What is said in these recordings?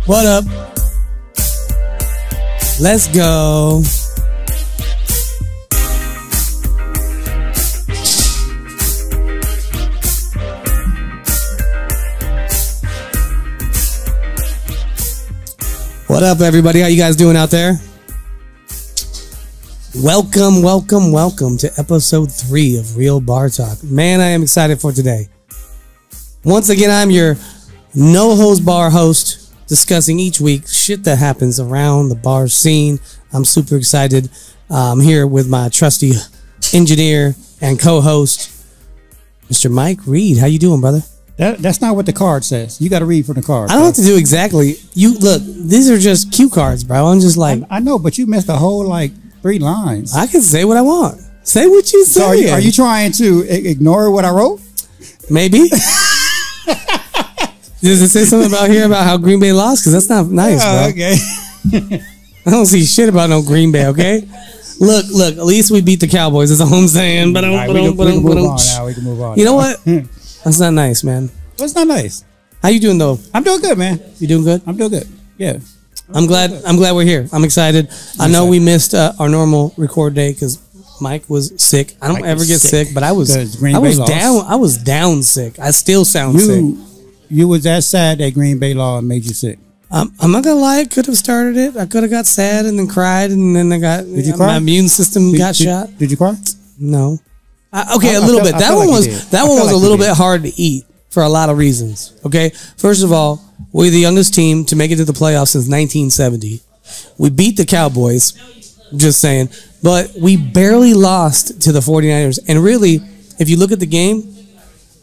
What up? Let's go. What up, everybody? How you guys doing out there? Welcome, welcome, welcome to episode 3 of Real Bar Talk. Man, I am excited for today. Once again, I'm your no-hose bar host, discussing each week shit that happens around the bar scene. I'm super excited. I'm here with my trusty engineer and co-host, Mr. Mike Reed. How you doing, brother? That's not what the card says. You got to read from the card. I don't have to do exactly. You look, these are just cue cards, bro. I'm just like... I know, but you missed a whole, 3 lines. I can say what I want. Say what you say. So are you trying to ignore what I wrote? Maybe. Does it say something about how Green Bay lost? Because that's not nice, bro. Okay. I don't see shit about no Green Bay, okay? Look, at least we beat the Cowboys. That's all I'm saying. But we can move on now. We can move on. You know what? That's not nice, man. That's not nice. How you doing, though? I'm doing good, man. You doing good? I'm doing good. Yeah. I'm glad we're here. I'm excited. I know we missed our normal record day because Mike was sick. I don't ever get sick, but I was down sick. I still sound sick. You was that sad that Green Bay lost and made you sick. I'm not gonna lie. I could have started it. I could have got sad and then cried and then I got. Did you cry? My immune system got shot. Did you cry? No. Okay, a little bit. That one was a little bit hard to eat for a lot of reasons. Okay, first of all, we're the youngest team to make it to the playoffs since 1970. We beat the Cowboys. Just saying, but we barely lost to the 49ers. And really, if you look at the game,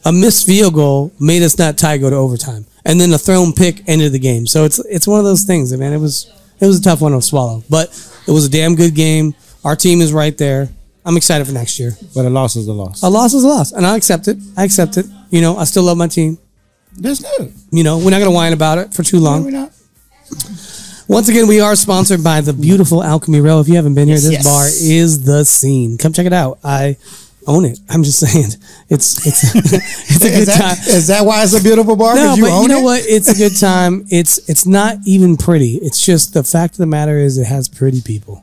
a missed field goal made us not tie, go to overtime, and then a thrown pick ended the game. So it's one of those things, man. It was a tough one to swallow, but it was a damn good game. Our team is right there. I'm excited for next year. But a loss is a loss. A loss is a loss, and I accept it. I still love my team. That's good. We're not going to whine about it for too long. No, we're not. Once again, we are sponsored by the beautiful Alchemy Row. If you haven't been here, this bar is the scene. Come check it out. I own it. I'm just saying, it's a good time. Is that why it's a beautiful bar? No, but you know what? It's a good time. It's not even pretty. It's just the fact of the matter is it has pretty people.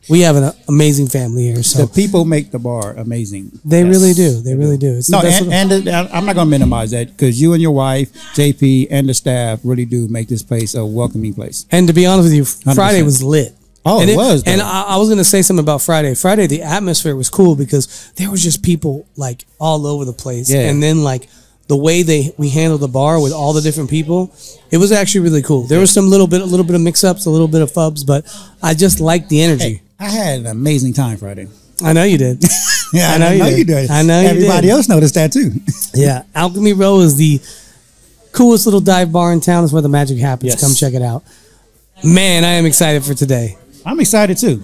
We have an amazing family here. So the people make the bar amazing. They really do. They really do. I'm not going to minimize that because you and your wife, JP, and the staff really do make this place a welcoming place. And to be honest with you, 100%. Friday was lit. Oh, it was. And I was going to say something about Friday. Friday, the atmosphere was cool because there was just people all over the place. Yeah. And then the way we handled the bar with all the different people, it was actually really cool. There was some little bit of mix-ups, a little bit of fubs, but I just liked the energy. Hey, I had an amazing time Friday. I know you did. Yeah, I know you did. I know you did. Everybody else noticed that too. Yeah, Alchemy Row is the coolest little dive bar in town. It's where the magic happens. Yes. Come check it out. Man, I am excited for today. I'm excited too.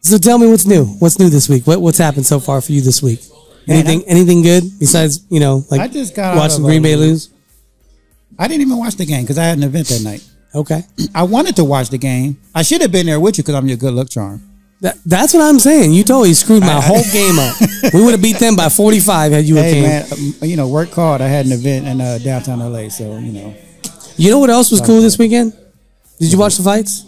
So tell me what's new. What's new this week? What's happened so far for you this week? Anything good besides I just got watching Green Bay lose? I didn't even watch the game because I had an event that night. Okay. I wanted to watch the game. I should have been there with you because I'm your good luck charm. That's what I'm saying. You totally screwed my whole game up. We would have beat them by 45 had you came. Man, work hard. I had an event in downtown LA, so You know what else was cool this weekend? Did you watch the fights?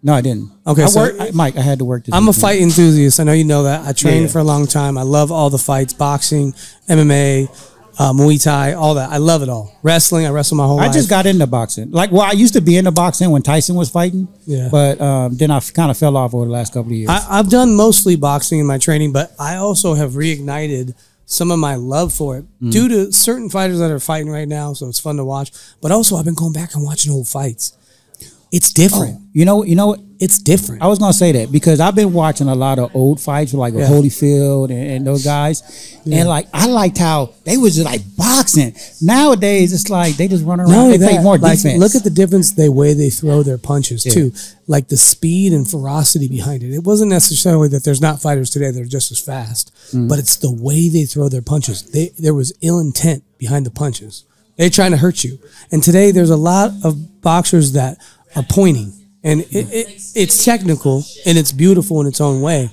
No, I didn't. Okay, Mike, I had to work today. I'm a fight enthusiast. I know you know that. I trained for a long time. I love all the fights, boxing, MMA, Muay Thai, all that. I love it all. Wrestling, I wrestled my whole life. I just got into boxing. I used to be into boxing when Tyson was fighting. Yeah. But then I kind of fell off over the last couple of years. I've done mostly boxing in my training, but I also have reignited some of my love for it due to certain fighters that are fighting right now, so it's fun to watch. But also, I've been going back and watching old fights. It's different. Oh, you know what? It's different. I was going to say that because I've been watching a lot of old fights with Holyfield and those guys. Yeah. And I liked how they was just boxing. Nowadays, it's they just run around. They play more defense. Look at the difference the way they throw their punches too. The speed and ferocity behind it. It wasn't necessarily that there's not fighters today that are just as fast, but it's the way they throw their punches. There was ill intent behind the punches. They're trying to hurt you. And today there's a lot of boxers that are pointing, and it's technical and it's beautiful in its own way.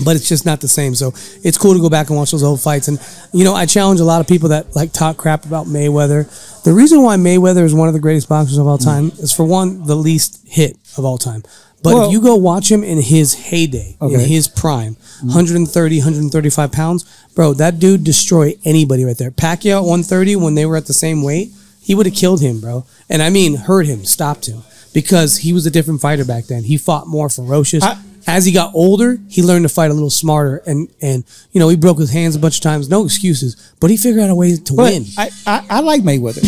but it's just not the same. So it's cool to go back and watch those old fights. And, I challenge a lot of people that like talk crap about Mayweather. The reason why Mayweather is one of the greatest boxers of all time is, for one, the least hit of all time. But if you go watch him in his heyday, in his prime, 130, 135 pounds, bro, that dude destroyed anybody right there. Pacquiao at 130, when they were at the same weight, he would have killed him, bro. And I mean, hurt him, stopped him. Because he was a different fighter back then. He fought more ferocious. As he got older, he learned to fight a little smarter, and he broke his hands a bunch of times. No excuses, but he figured out a way to win. I like Mayweather.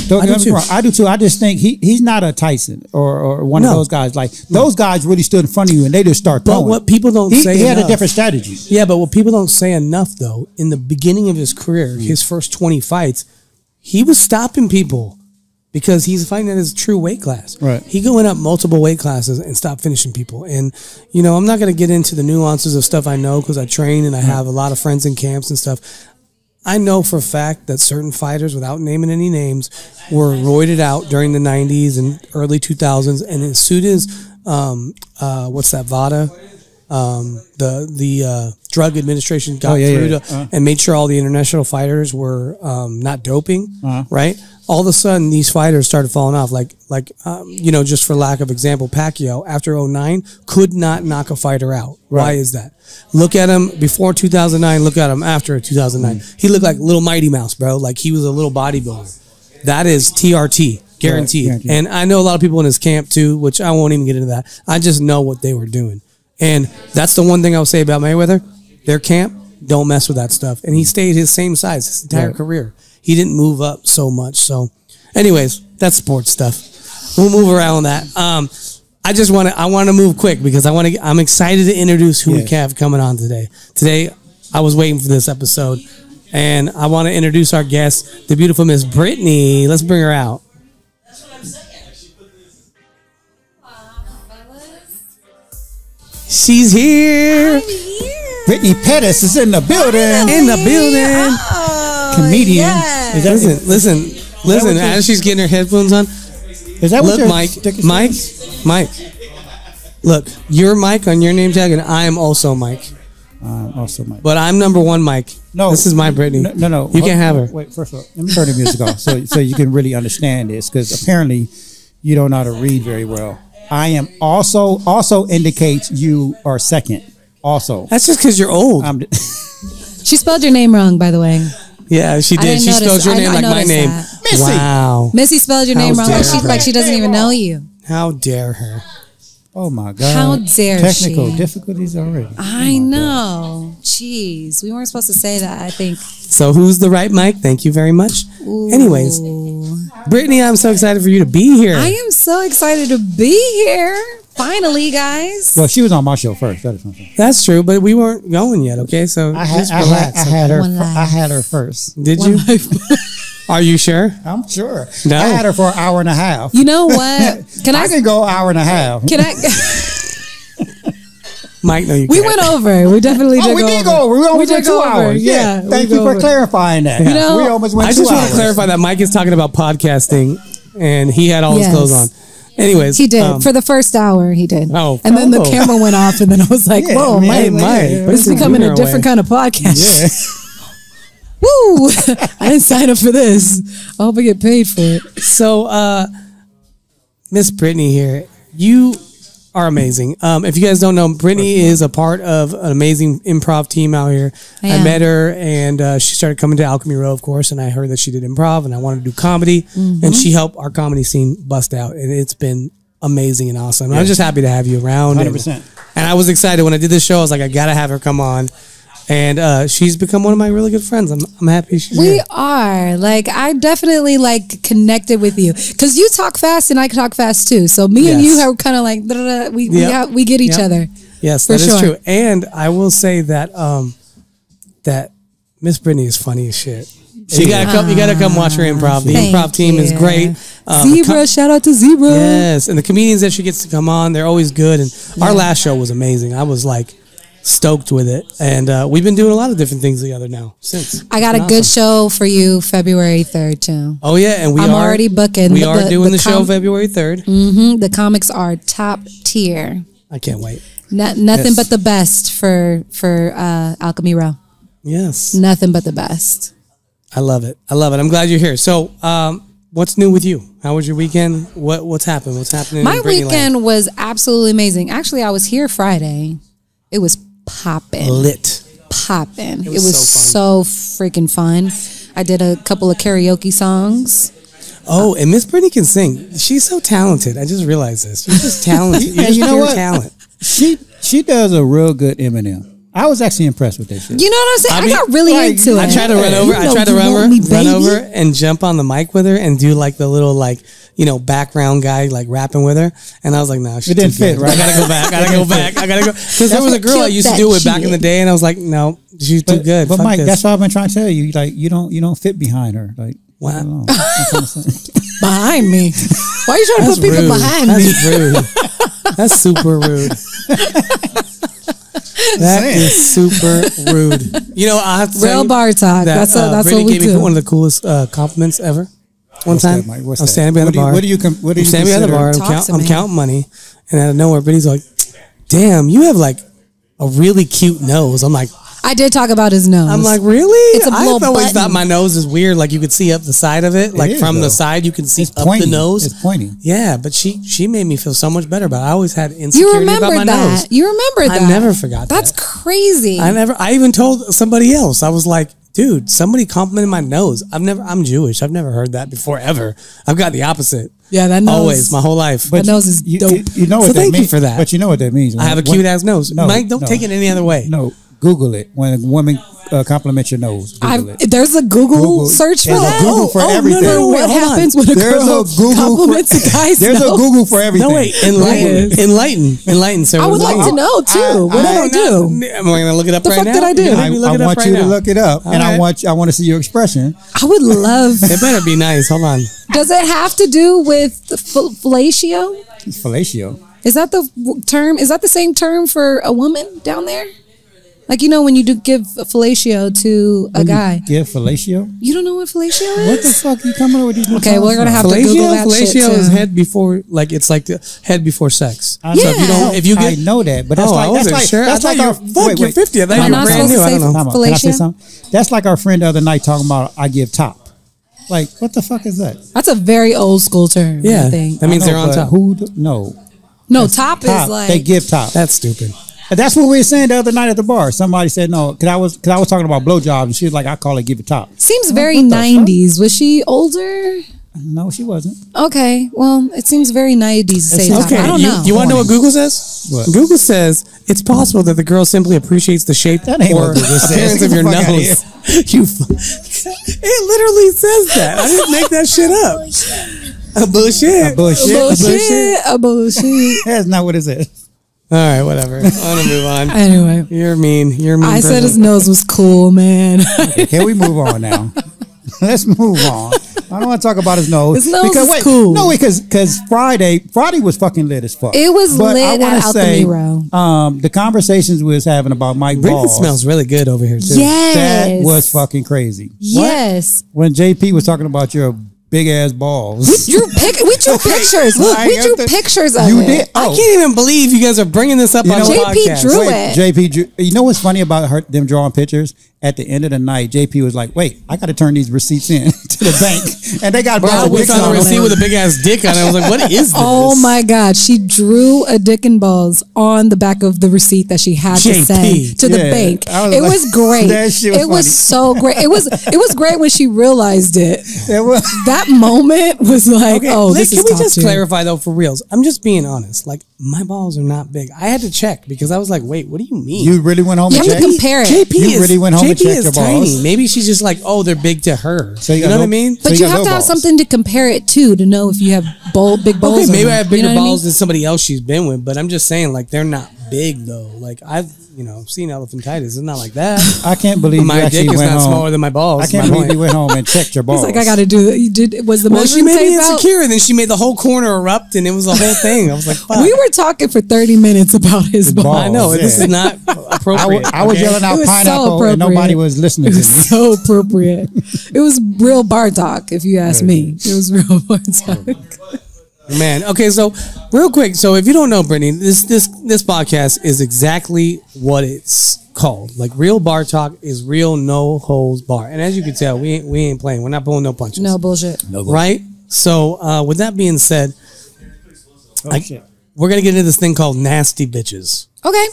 I do too. I just think he's not a Tyson or one of those guys. Like those guys really stood in front of you and they just start throwing. But what people don't say, he had a different strategy. Yeah, but what people don't say enough though, in the beginning of his career, his first 20 fights, he was stopping people. Because he's fighting at his true weight class. Right. He going up multiple weight classes and stop finishing people. And, I'm not going to get into the nuances of stuff I know because I train and I have a lot of friends in camps and stuff. I know for a fact that certain fighters, without naming any names, were roided out during the 90s and early 2000s. And as soon as, what's that, VADA? The drug administration got through and made sure all the international fighters were not doping, right? All of a sudden, these fighters started falling off. Just for lack of example, Pacquiao, after 2009, could not knock a fighter out. Right. Why is that? Look at him before 2009, look at him after 2009. He looked like little Mighty Mouse, bro. Like he was a little bodybuilder. That is TRT, guaranteed. Right. And I know a lot of people in his camp too, which I won't even get into that. I just know what they were doing. And that's the one thing I'll say about Mayweather. Their camp, don't mess with that stuff. And he stayed his same size his entire career. He didn't move up so much. So anyways, that's sports stuff. We'll move around that. I want to move quick because I'm excited to introduce who we have coming on today. Today, I was waiting for this episode, and I want to introduce our guest, the beautiful Miss Brittany. Let's bring her out. That's what I'm saying. She's here. I'm here. Brittany Pettis is in the building. Comedian. Yes. Listen. As she's getting her headphones on, is that look, Mike. Look, your Mike on your name tag, and I am also Mike. Also Mike. But I'm number one, Mike. No, this is my Brittany. No. You can't have her. Wait, first of all, let me turn the music off so you can really understand this, because apparently you don't know how to read very well. I am also indicates you are second. Also, that's just because you're old. She spelled your name wrong, by the way. Yeah, she did. She spelled your name like my name. Missy. Wow. Missy spelled your name wrong. Like she doesn't even know you. How dare her? Oh my God. How dare Technical she? difficulties already. I know. Jeez. We weren't supposed to say that, I think. So who's the right Mike? Thank you very much. Ooh. Anyways, Brittany, I'm so excited for you to be here. I am so excited to be here. Finally, guys. Well, she was on my show first. That's true, but we weren't going yet, okay? So just relax. I had her first. Did you? Are you sure? I'm sure. No. I had her for an hour and a half. You know what? I can go an hour and a half. Can I? Mike, no, you can't. We went over. We definitely did. We did go over. We almost went 2 hours. Yeah. Thank you for clarifying that. You know, we almost went 2 hours. I just want to clarify that Mike is talking about podcasting, and he had all his clothes on. Anyways, he did for the first hour. He did. Oh, and then the camera went off, and then I was like, "Whoa, Mike, this is becoming a different kind of podcast." Yeah. Woo! I didn't sign up for this. I hope I get paid for it. So, Miss Brittany here, you are amazing. If you guys don't know, Brittany is a part of an amazing improv team out here. I met her, and she started coming to Alchemy Row, of course, and I heard that she did improv, and I wanted to do comedy, and she helped our comedy scene bust out, and it's been amazing and awesome. I'm just happy to have you around. 100%. And I was excited when I did this show. I was like, I got to have her come on. And she's become one of my really good friends. I'm happy she's here. We are. Like, I definitely connected with you because you talk fast and I talk fast too. So me and you are kind of like we get each other. Yes, that is true. And I will say that that Miss Brittany is funny as shit. So you gotta come watch her improv. The improv team is great. Zebra, shout out to Zebra. Yes, and the comedians that she gets to come on, they're always good. And our last show was amazing. I was like stoked with it, and we've been doing a lot of different things together now since. I got a good show for you February 3rd too. Oh yeah, and I'm already booking. We are doing the show February 3rd. The comics are top tier. I can't wait. Nothing but the best for Alchemy Row. Yes. Nothing but the best. I love it. I'm glad you're here. So, what's new with you? How was your weekend? What's happened? What's happening? My weekend was absolutely amazing. Actually, I was here Friday. It was popping. Lit. Popping. It was so freaking fun. I did a couple of karaoke songs. Oh, and Miss Brittany can sing. She's so talented. I just realized this. She's just talented. You know what? Talent. She does a real good Eminem. I was actually impressed with that shit. You know what I'm saying? I got really into it. I tried to run over and jump on the mic with her and do like the little background guy like rapping with her, and I was like, no, she didn't fit. Right? I gotta go back. I gotta go because there was a girl I used to do it back in the day, and I was like, no, she's too good. But Mike, that's what I've been trying to tell you. Like, you don't fit behind her. Like, wow. Behind me? Why are you trying to put people behind me? That's rude. That's super rude. That is super rude. You know, I have to real bar talk. That's what we gave me one of the coolest compliments ever. One time, I was standing behind the bar. What do you standing behind the bar? I'm counting money, and out of nowhere, Brittany's like, "Damn, you have like a really cute nose." I'm like, I did talk about his nose. I'm like, really? It's a I've always thought my nose is weird. Like you could see up the side of it. Like from the side, you can see up the nose. It's pointing. Yeah, but she made me feel so much better about it. I always had insecurity about my nose. You remember that? I never forgot that. That's crazy. I even told somebody else. I was like, dude, somebody complimented my nose. I'm Jewish. I've never heard that before ever. I've got the opposite. Yeah, that nose. Always, my whole life. But that nose is dope. You know what that means? Thank you for that. But you know what that means. I have a cute ass nose. Mike, don't take it any other way. No. Google it when a woman compliments your nose. There's a Google search for that. There's a Google for everything. No, what happens when a girl compliments a guy's nose? There's a Google for everything. No, wait. Enlighten, sir. I would like to know, too. What did I do? I'm going to look it up right now. The fuck did I do? I want you to look it up, and I want to see your expression. I would love... It better be nice. Hold on. Does it have to do with fellatio? Fellatio. Is that the term? Is that the same term for a woman down there? Like, you know, when you do give fellatio to a guy. Give fellatio? You don't know what fellatio is? What the fuck are you coming up with these? Okay, we're going to have to Google that shit too. Fellatio is head before, like, it's like the head before sex. Yeah. So if you get, I know that, but that's like our, fuck, you're 50. I thought you were brand new. I don't know. Can I say something? That's like our friend the other night talking about, I give top. Like, what the fuck is that? That's a very old school term, I think. That means they're on top. No, top is like... They give top. That's stupid. That's what we were saying the other night at the bar. Somebody said no, because I was talking about blowjobs, and she was like, "I call it give it top." Seems very 90s. Was she older? No, she wasn't. Okay, well, it seems very 90s to say top. Okay, I don't know. You want to know what Google says? What? Google says it's possible that the girl simply appreciates the shape or appearance of your nose. It literally says that. I didn't make that shit up. A bullshit. That's not what it says. All right, whatever. I want to move on. Anyway. You're mean. I said his nose was cool, man. Okay, can we move on now? Let's move on. I don't want to talk about his nose. His nose is cool. No, because Friday was fucking lit as fuck. It was lit at Alchemy Row. The conversations we was having about Mike Balls. Smells really good over here, too. Yes. That was fucking crazy. Yes. When JP was talking about your big ass balls. We drew pictures. Look, we drew pictures of it. Did? I can't even believe you guys are bringing this up on the podcast. JP drew it. JP drew. You know what's funny about them drawing pictures? At the end of the night, JP was like, "Wait, I got to turn these receipts in to the bank," and they got. We found a receipt with a big ass dick on it. I was like, "What is this?" Oh my god! She drew a dick and balls on the back of the receipt that she had to send to the bank. It was great. It was so great. It was great when she realized it. That moment was like, this is. Can we just clarify though, for reals? I'm just being honest. Like, my balls are not big. I had to check because I was like, "Wait, what do you mean?" You really went home and checked? You have to compare it. JP really went home. JP is tiny. Maybe she's just like, they're big to her. So you know what I mean? But you have to have something to compare it to know if you have big balls. Okay, maybe I have bigger balls than somebody else she's been with, but I'm just saying, like, they're not big though. Like, I've seen elephantitis. It's not like that. I can't believe my dick is not smaller than my balls. I can't believe you went home and checked your balls. He's like, I got to do it. You did. Was the she made me insecure, and then she made the whole corner erupt, and it was a whole thing. I was like, fuck. We were talking for 30 minutes about his balls. I know this is not appropriate. I was yelling out pineapple, and nobody was listening to me. So appropriate. It was real bar talk, if you ask me. It was real bar talk. Man, okay, so real quick, so if you don't know, Brittany, this podcast is exactly what it's called. Like, real bar talk is real, no holds bar. And as you can tell, we ain't playing. We're not pulling no punches. No bullshit. Right? So with that being said, we're gonna get into this thing called nasty bitches. Okay.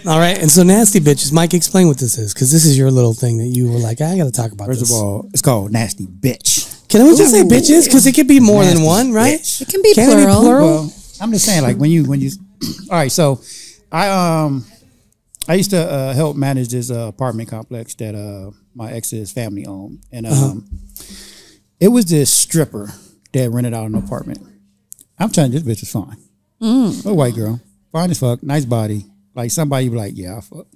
All right, and so nasty bitches. Mike, explain what this is, because this is your little thing that you were like, I got to talk about. First of all, it's called nasty bitch. Can we just say bitches? Because it could be more than one, right? Bitch. It can be plural. Well, I'm just saying, like when you. All right, so I used to help manage this apartment complex that my ex's family owned, and it was this stripper that rented out an apartment. I'm telling you, this bitch was fine. A white girl, fine as fuck, nice body. Like somebody be like, yeah, I fuck,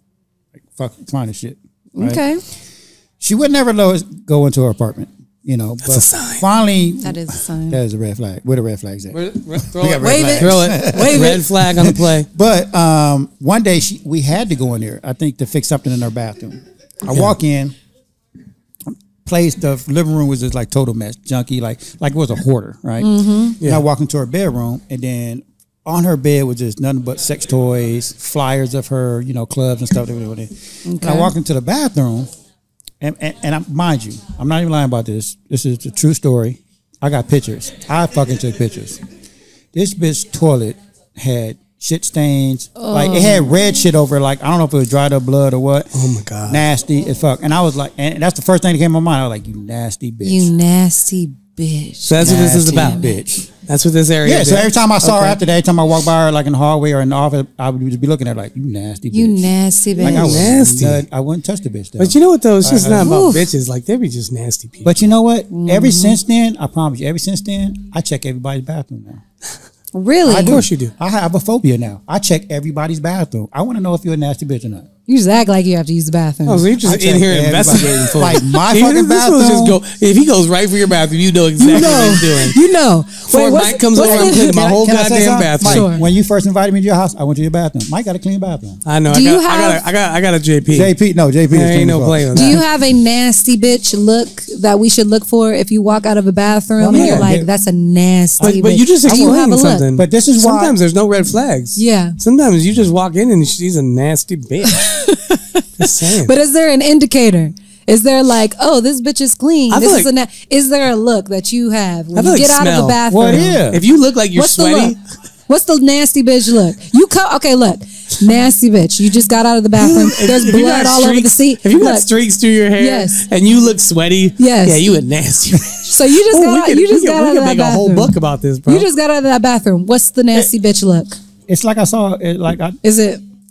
like fuck, fine as shit. Right? Okay. She would never let us go into her apartment. You know, that's a sign. Finally, that is a sign. That is a red flag. Where the red flags at? Throw it. Wave red flag on the play. But one day we had to go in there, I think, to fix something in our bathroom. I walk in, the living room was just like total mess, junky, like it was a hoarder, right? And I walk into her bedroom, and then on her bed was just nothing but sex toys, flyers of her, clubs and stuff. Okay. And I walk into the bathroom. And mind you, I'm not even lying about this. This is a true story. I got pictures. I fucking took pictures. This bitch toilet had shit stains. Like it had red shit over it. Like I don't know if it was dried up blood or what. Oh my God. Nasty as fuck. And I was like, and that's the first thing that came to my mind. I was like, you nasty bitch. You nasty bitch. So that's what this is about, bitch. That's what this area is. Yeah, so every time I saw her after that, every time I walked by her like in the hallway or in the office, I would just be looking at her like, you nasty bitch. You nasty bitch. Like, nasty. I wouldn't touch the bitch though. But you know what though? It's just not about bitches. Like they be just nasty people. But you know what? Ever since then, I promise you, I check everybody's bathroom now. Really? Of course you do. I have a phobia now. I check everybody's bathroom. I want to know if you're a nasty bitch or not. You just act like you have to use the bathroom. Oh, so you're just in here investigating for like my fucking bathroom. If he goes right for your bathroom, you know exactly what he's doing. You know. Before Mike comes over, I'm cleaning my whole goddamn bathroom. Mike, sure. When you first invited me to your house, I went to your bathroom. Mike got a clean bathroom. I know. I got a JP. JP. There ain't no play on that. Do you have a nasty bitch look that we should look for if you walk out of a bathroom and you're like, that's a nasty bitch? But you just explained something. But this is why sometimes there's no red flags. Yeah. Sometimes you just walk in and she's a nasty bitch. Just saying. But is there an indicator? Is there like, oh, this bitch is clean? Is there a look that you have when you get out of the bathroom? Well, yeah. If you look like you're sweaty. What's the nasty bitch look? Okay, look. Nasty bitch. You just got out of the bathroom. There's blood all over the seat. If you got streaks through your hair and you look sweaty, yeah, you a nasty bitch. So you just got out of that bathroom. We can make a whole book about this, bro. You just got out of that bathroom. What's the nasty bitch look? It's like I saw it.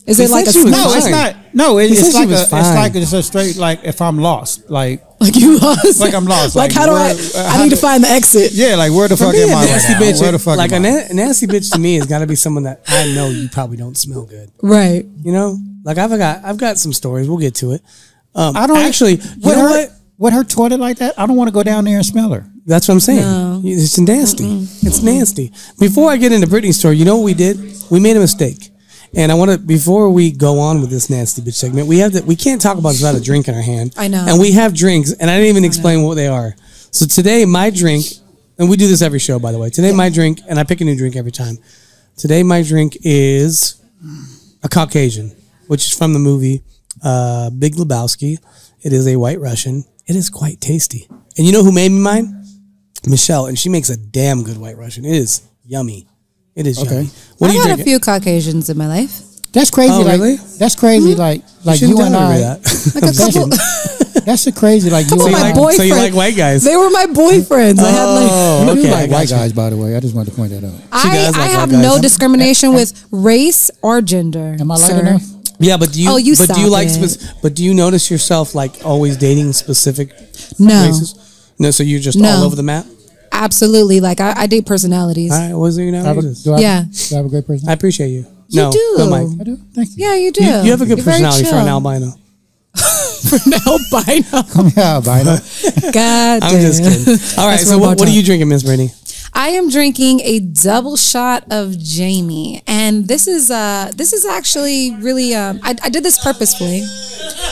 Is it like a no? It's not. No, it's a straight like if I'm lost, like you lost, like I'm lost. Like how do I need to find the exit? Yeah, like where the fuck am I? Nasty bitch. Where the fuck? Like a nasty bitch to me has got to be someone that I know you probably don't smell good. Right. You know, like I've got some stories. We'll get to it. I don't actually. You know what? With her toilet like that, I don't want to go down there and smell her. That's what I'm saying. No. It's nasty. It's nasty. Before I get into Brittany's story, you know what we did? We made a mistake. And I want to, before we go on with this nasty bitch segment, we can't talk about this without a drink in our hand. I know. And we have drinks, and I didn't even explain what they are. So today, my drink, and we do this every show, by the way. Today, my drink, and I pick a new drink every time. Today, my drink is a Caucasian, which is from the movie Big Lebowski. It is a White Russian. It is quite tasty. And you know who made me mine? Michelle, and she makes a damn good White Russian. It is yummy. It is yummy. What I've had a few Caucasians in my life. That's crazy. Oh, really? That's crazy. Like you and I. That. Like a couple. That's a crazy. Like you and I. So you like white guys? They were my boyfriends. I had you do like white guys, by the way. I just wanted to point that out. I have no discrimination with race or gender. Am I like enough? Yeah, but do you? But do you notice yourself like always dating specific races? No, so you're just all over the map. Absolutely, like I date personalities. All right, what's your name? Do I have a great personality? I appreciate you. You do. No, Mike. I do. Thank you. Yeah, you do. You have a good personality for an albino. For an albino. Come here, albino. God damn. I'm just kidding. All right, so what are you drinking, Miss Brittany? I am drinking a double shot of Jamie, and this is actually really I did this purposefully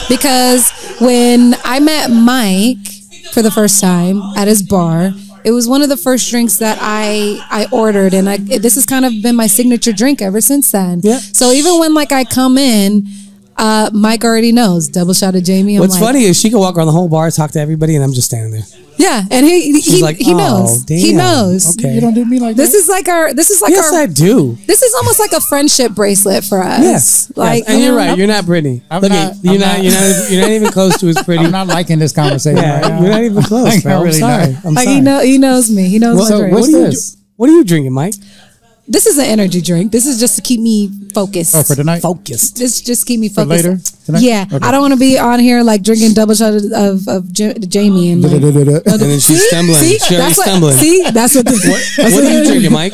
because when I met Mike for the first time at his bar, It was one of the first drinks that I ordered, and this has kind of been my signature drink ever since then. Yeah. So even when like I come in, Mike already knows. Double shot of Jamie. What's funny is she can walk around the whole bar, talk to everybody, and I'm just standing there. Yeah, and he like, knows. Damn. He knows. Okay. You don't do me like this that. Yes, I do. This is almost like a friendship bracelet for us. Yes, like, and you're right. You're not Brittany. You're not even close to as pretty. I'm not liking this conversation. Yeah, right, you're not even close, bro. I'm sorry. I'm sorry. He knows me. He knows my drink. What's this? What are you drinking, Mike? This is an energy drink. This is just to keep me focused. Oh, for tonight? Focused. This just keep me focused. For later tonight? Yeah. Okay. I don't want to be on here like drinking double shot of Jamie and like, and then she's stumbling. She's stumbling. That's what what are you drinking, Mike?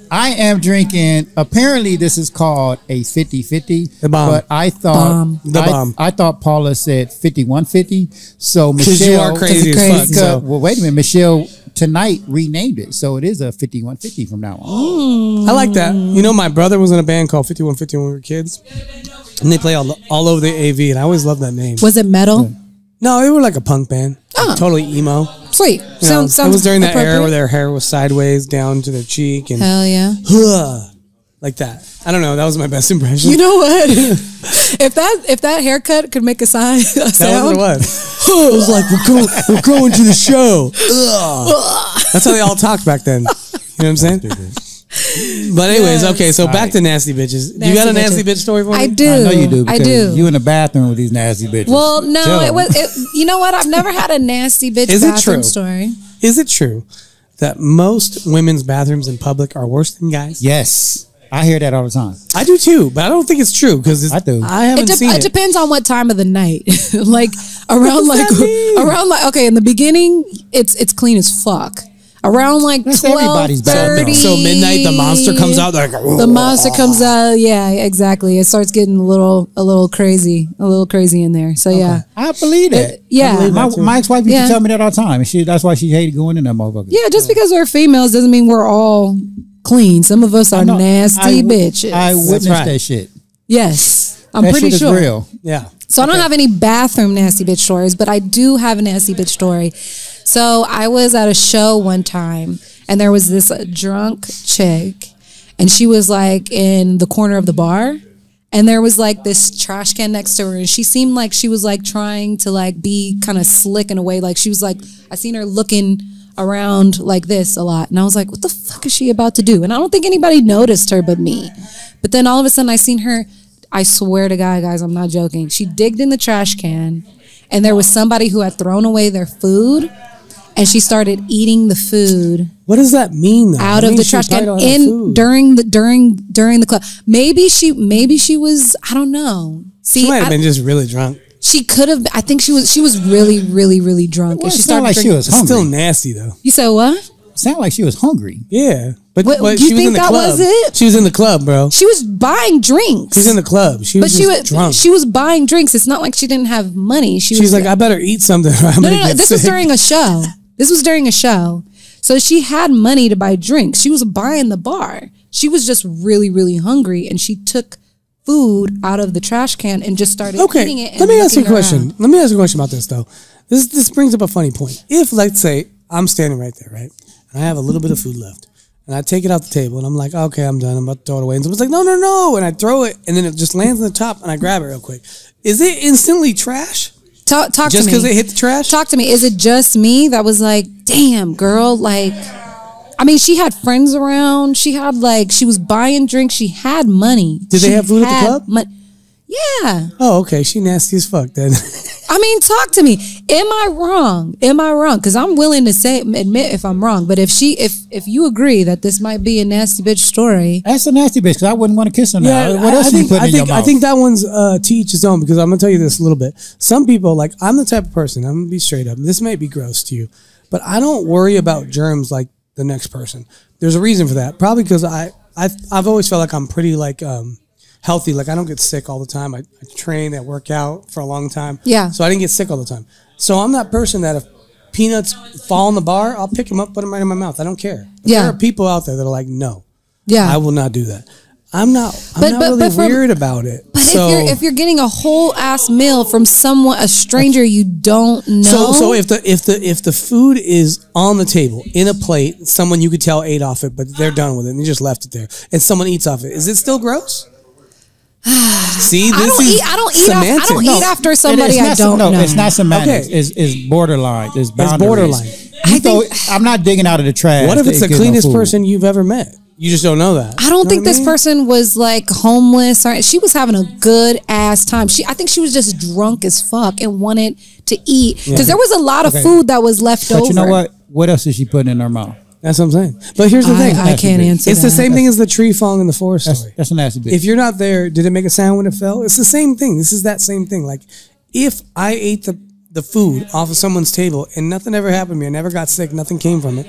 I am drinking, apparently this is called a 50-50. The bomb. But I thought I thought Paula said 51-50. So Michelle, you are crazy as fuck. So. Well, wait a minute. Michelle tonight renamed it. So it is a 51-50 from now on. I like that. You know, my brother was in a band called 5150 when we were kids. And they play all over the AV. And I always loved that name. Was it metal? No, they were like a punk band. Like totally emo. Sweet. Sounds it was during that era where their hair was sideways down to their cheek. And hell yeah. Like that. I don't know. That was my best impression. You know what? if that haircut could make a sound. That was what it was. It was like, we're going to the show. That's how they all talked back then. You know what I'm saying? But anyways, okay, so back to nasty bitches. You got a nasty bitch story for me? I do. I know you do. I do. You in the bathroom with these nasty bitches. Well, no, you know what? I've never had a nasty bitch bathroom story. Is it true that most women's bathrooms in public are worse than guys? Yes. I hear that all the time. I do too, but I don't think it's true because I do. I haven't seen it. It depends on what time of the night. Like around okay, in the beginning, it's clean as fuck. Around like 12:30. So midnight, the monster comes out. Like, the monster comes out. Yeah, exactly. It starts getting a little crazy in there. So yeah, I believe that. My ex-wife used to tell me that all the time. That's why she hated going in that motherfucker. Yeah, just because we're females doesn't mean we're all clean. Some of us are nasty bitches. I witnessed that shit. Yes, I'm pretty sure. Is real. Yeah. So I don't have any bathroom nasty bitch stories, but I do have a nasty bitch story. So I was at a show one time, and there was this drunk chick, and she was like in the corner of the bar, and there was like this trash can next to her, and she seemed like she was like trying to like be kind of slick in a way. Like she was like, I seen her looking around like this a lot, and I was like, what the fuck is she about to do? And I don't think anybody noticed her but me. But then all of a sudden I seen her, I swear to God, guys, I'm not joking. She digged in the trash can, and there was somebody who had thrown away their food, and she started eating the food. What does that mean, though? Out of the trash can during the club. Maybe she was, I don't know. See, she might have been just really drunk. She could have. I think she was really, really, really drunk. And she started like she was hungry. Still nasty though. You said what? Sounded like she was hungry. Yeah, but she was in the club. Was it? She was in the club, bro. She was buying drinks. She was in the club. She was drunk. She was buying drinks. It's not like she didn't have money. She's like, I better eat something. No. This was during a show. This was during a show. So she had money to buy drinks. She was buying the bar. She was just really, really hungry, and she took food out of the trash can and just started eating it. Let me ask you a question. Let me ask you a question about this though. This brings up a funny point. If, let's say, I'm standing right there, right, and I have a little bit of food left, and I take it off the table, and I'm like, okay, I'm done. I'm about to throw it away. And someone's like, no, and I throw it, and then it just lands on the top, and I grab it real quick. Is it instantly trash? Talk to me. Just because it hit the trash? Talk to me. Is it just me that was like, damn, girl, like, I mean, she had friends around. She was buying drinks. She had money. Did they have food at the club? Yeah. Oh, okay. She nasty as fuck then. I mean, talk to me. Am I wrong? Because I'm willing to admit if I'm wrong. But if you agree that this might be a nasty bitch story, that's a nasty bitch. Because I wouldn't want to kiss her now. What else are you putting in your mouth? I think that one's to each his own. Because I'm gonna tell you this a little bit. Some people, like, I'm the type of person. I'm gonna be straight up. This may be gross to you, but I don't worry about germs like the next person. There's a reason for that. Probably because I've always felt like I'm pretty like healthy. Like I don't get sick all the time. I train, I work out for a long time. Yeah. So I didn't get sick all the time. So I'm that person that if peanuts fall in the bar, I'll pick them up, put them right in my mouth. I don't care. But there are people out there that are like, no. Yeah. I will not do that. I'm not really weird about it. But if you're getting a whole ass meal from a stranger you don't know. So if the food is on the table in a plate, someone you could tell ate off it, but they're done with it and they just left it there, and someone eats off it, is it still gross? See, I don't eat after somebody I don't know. No, it's not semantics. Okay. It's borderline. It's boundaries. It's borderline. I'm not digging out of the trash. What if it's the cleanest person you've ever met? You just don't know that. I don't think this person was like homeless. She was having a good ass time. I think she was just drunk as fuck and wanted to eat because there was a lot of food that was left over. But you know what? What else is she putting in her mouth? That's what I'm saying. But here's the thing. I can't answer It's the same thing as the tree falling in the forest story. That's a nasty bitch. If you're not there, did it make a sound when it fell? It's the same thing. This is that same thing. Like, if I ate the food off of someone's table and nothing ever happened to me, I never got sick, nothing came from it,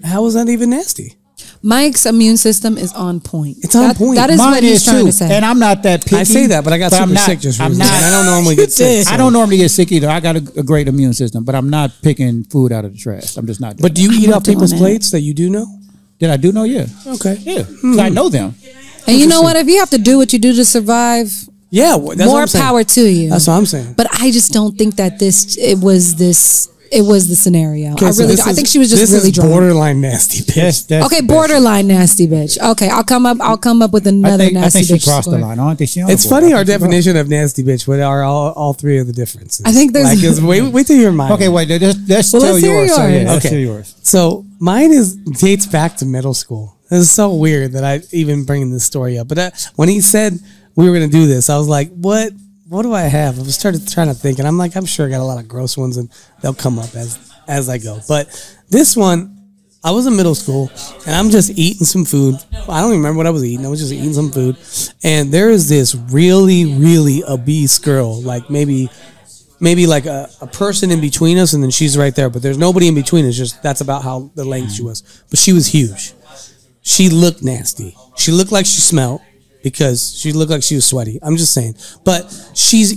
how is that even nasty? Mike's immune system is on point. It's on point. That is Mine what he's trying to say. And I'm not that picky. I say that, but I got super sick just recently. I don't normally get sick. I don't normally get sick either. I got a great immune system, but I'm not picking food out of the trash. I'm just not doing But do you eat off people's plates that you do know? Did I do know? Yeah. Okay. Yeah. I know them. And you know what? If you have to do what you do to survive, that's more power to you. That's what I'm saying. But I just don't think that it was the scenario. Okay, I think she was just really drunk. Borderline nasty bitch. Okay, borderline nasty bitch. Okay, I'll come up with another nasty bitch. I think she crossed the line. I don't think she. It's funny our definition of nasty bitch. What are all three of the differences? I think there's wait till your mine. Okay, wait. Let's tell yours. Let's hear yours. So mine dates back to middle school. It's so weird that I even bringing this story up. But when he said we were going to do this, I was like, what? What do I have? I started trying to think, and I'm like, I'm sure I got a lot of gross ones, and they'll come up as I go. But this one, I was in middle school, and I'm just eating some food. I don't even remember what I was eating. I was just eating some food, and there is this really, really obese girl, like maybe like a person in between us, and then she's right there. But there's nobody in between. It's just that's about how the length she was. But she was huge. She looked nasty. She looked like she smelled. Because she looked like she was sweaty. I'm just saying. But she's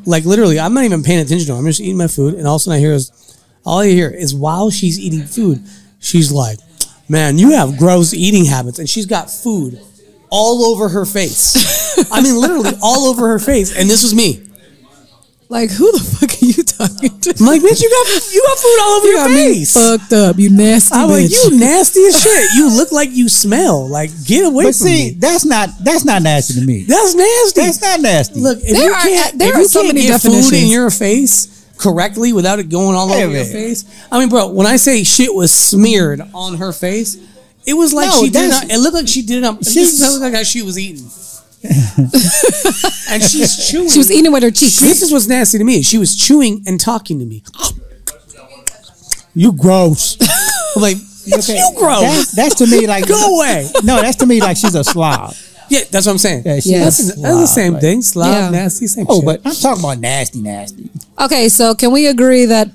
like literally, I'm not even paying attention to her. I'm just eating my food, and all of a sudden all I hear is while she's eating food, she's like, man, you have gross eating habits. And she's got food all over her face. I mean, literally all over her face. And this was me. Like, who the fuck are you talking to? I'm like, bitch, you got food all over your face. Fucked up, you nasty I'm bitch. like, you nasty as shit. You look like you smell. Like, get away from me. That's not nasty to me. That's nasty. That's not nasty. Look, if you can't get food in your face correctly without it going all over your face. I mean, bro, when I say shit was smeared on her face, it was like she did it. It looked like she did it. This is how like she was eating. And she's chewing. She was eating with her cheeks. This is what's nasty to me. She was chewing and talking to me. You gross. I'm like, okay, you gross. That's to me like go away. No, that's to me like she's a slob. Yeah, that's what I'm saying. Yeah, that's the same thing. Slob, nasty, same shit. But I'm talking about nasty. Okay, so can we agree that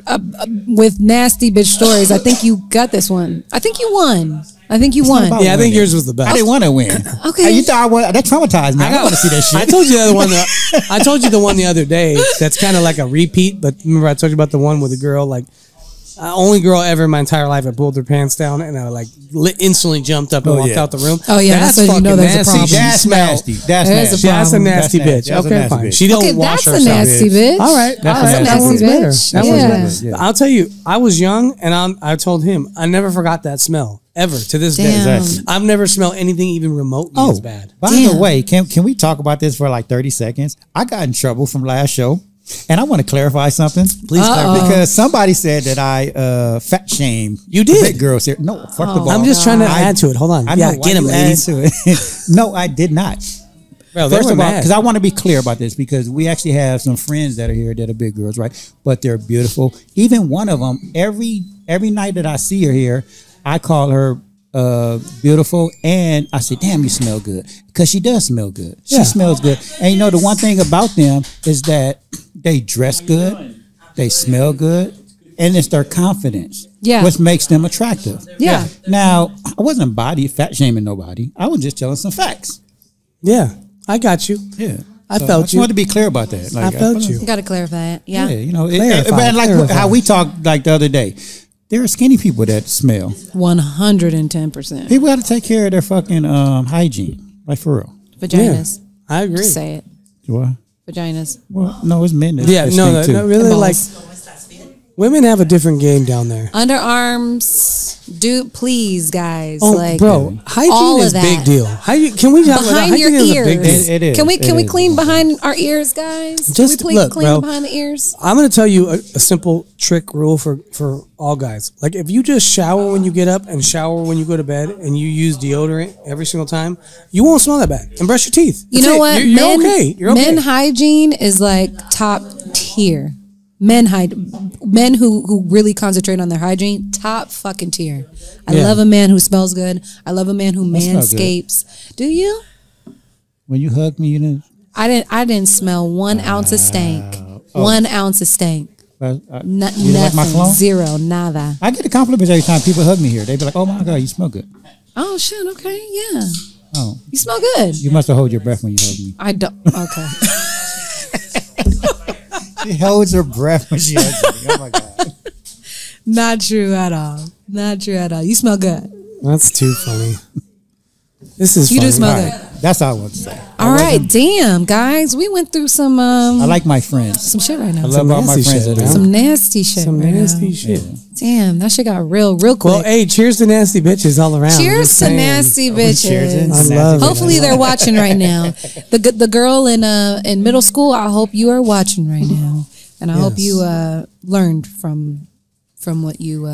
with nasty bitch stories, I think you got this one. I think you won. Yeah, I think yours was the best. I didn't want to win. Okay, you thought that traumatized me. I don't want to see that shit. I told you the other one. I told you the one the other day. That's kind of like a repeat. But remember, I told you about the one with the girl. Like, only girl ever in my entire life. I pulled her pants down and I like instantly jumped up and walked out the room. Oh yeah, that's fucking nasty. That's nasty. That's a nasty bitch. Okay, fine. She don't wash herself. That's a nasty bitch. All right, that's a nasty bitch. That was better. I'll tell you, I was young and I told him I never forgot that smell. Ever to this day, I've never smelled anything even remotely as bad. By the way, can we talk about this for like 30 seconds? I got in trouble from last show, and I want to clarify something. Please clarify. Because somebody said that I fat shamed. You did. Big girls here. No, fuck the ball. I'm just trying to add to it. Hold on. Get him, ladies. No, I did not. Bro, first of all, because I want to be clear about this, because we actually have some friends that are here that are big girls, right? But they're beautiful. Even one of them, every night that I see her here, I call her beautiful, and I say, damn, you smell good, because she does smell good. She smells good. And you know, the one thing about them is that they dress good, they smell good, and it's their confidence, which makes them attractive. Now, I wasn't fat shaming nobody. I was just telling some facts. Yeah, I got you. Yeah, I felt you. I just wanted to be clear about that. Like, I felt you. You got to clarify it. Yeah, you know, and like how we talked like the other day. There are skinny people that smell. 110%. People got to take care of their fucking hygiene, like for real. Vaginas. Yeah, I agree. Just say it. What? Vaginas. Well, no, it's men. Yeah, no, really, like women have a different game down there. Underarms, please, guys. Oh, like, bro, hygiene is a big deal. Can we talk about behind your ears? It is. Can we clean behind our ears, guys? Just clean behind the ears? I'm going to tell you a simple trick rule for all guys. Like, if you just shower when you get up and shower when you go to bed, and you use deodorant every single time, you won't smell that bad. And brush your teeth. You know what? You're okay. You're okay. Men hygiene is like top tier. Men who really concentrate on their hygiene, top fucking tier. I love a man who smells good. I love a man who manscapes. Do you? When you hugged me, you didn't. I didn't smell 1 ounce of stank. 1 ounce of stank. Nothing. Like my cologne? Zero. Nada. I get the compliments every time people hug me here. They be like, "Oh my god, you smell good." Oh shit. Okay. Yeah. Oh. You smell good. You must have hold your breath when you hug me. I don't. Okay. She holds her breath when she hugs me. Oh my god. Not true at all. Not true at all. You smell good. That's too funny. This is you funny. do smell good. Right. That's all I want to say. All right, damn guys, we went through some. I like my friends. Some shit right now. I love all my friends. Some nasty shit. Some right nasty now. shit. Yeah. Damn, that shit got real quick. Well, hey, cheers to nasty bitches all around. Cheers to nasty bitches. I love Hopefully it. they're watching right now. The girl in middle school, I hope you are watching right now, and I hope you learned from what you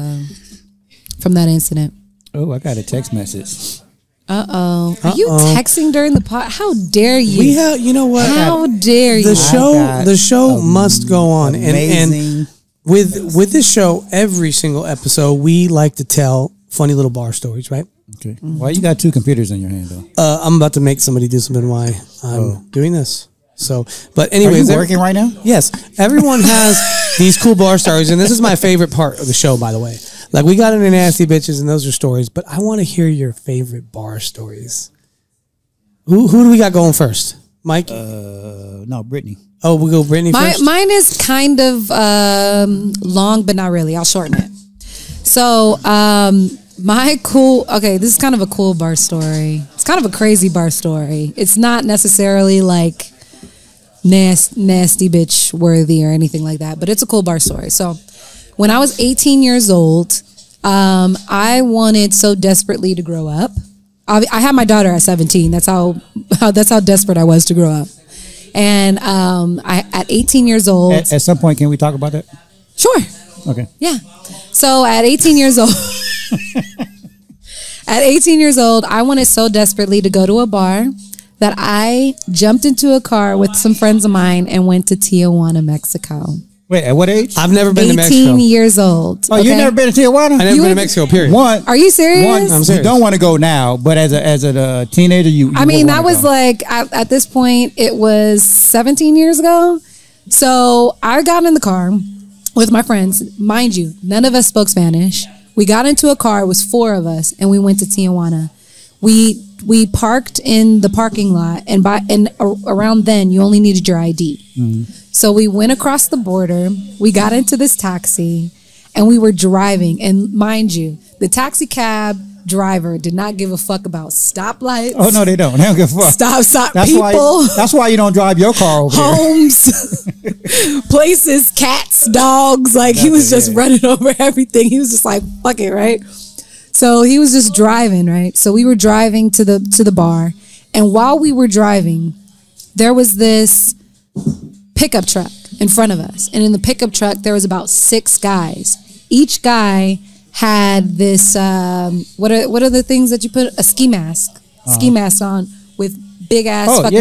from that incident. Oh, I got a text message. Are you texting during the pod? How dare you? We have, you know what? How dare you? The show must go on, and with this show, every single episode, we like to tell funny little bar stories, right? Okay. Why you got 2 computers in your hand though? I'm about to make somebody do something while I'm doing this. So, but anyways, are you working right now? Yes, everyone has these cool bar stories, and this is my favorite part of the show, by the way. Like, we got into nasty bitches, and those are stories, but I want to hear your favorite bar stories. Who do we got going first? Mike? No, Brittany. Oh, we'll go Brittany first? Mine is kind of long, but not really. I'll shorten it. So, this is kind of a cool bar story. It's kind of a crazy bar story. It's not necessarily like nasty bitch worthy or anything like that, but it's a cool bar story. So, when I was 18 years old, I wanted so desperately to grow up. I had my daughter at 17. That's how desperate I was to grow up. And at 18 years old, at some point, can we talk about that? Sure. Okay. Yeah. So at 18 years old, I wanted so desperately to go to a bar that I jumped into a car with some friends of mine and went to Tijuana, Mexico. Wait, at what age? I've never been to Mexico. 18 years old. Oh, you've never been to Tijuana? I've never been to Mexico, period. Are you serious? I'm serious. You don't want to go now, but as a teenager, you I mean, that was like, at this point, it was 17 years ago. So I got in the car with my friends. Mind you, none of us spoke Spanish. We got into a car, it was 4 of us, and we went to Tijuana. We parked in the parking lot, and around then, you only needed your ID. Mm-hmm. So we went across the border, we got into this taxi, and we were driving. And mind you, the taxi cab driver did not give a fuck about stoplights. Oh, no, they don't. They don't give a fuck. Stop that's people. That's why you don't drive your car over homes, places, cats, dogs. Like, he was just running over everything. He was just like, fuck it, right? So he was just driving, right? So we were driving to the bar. And while we were driving, there was this pickup truck in front of us, and in the pickup truck there was about 6 guys. Each guy had this what are the things that you put a ski mask on with big ass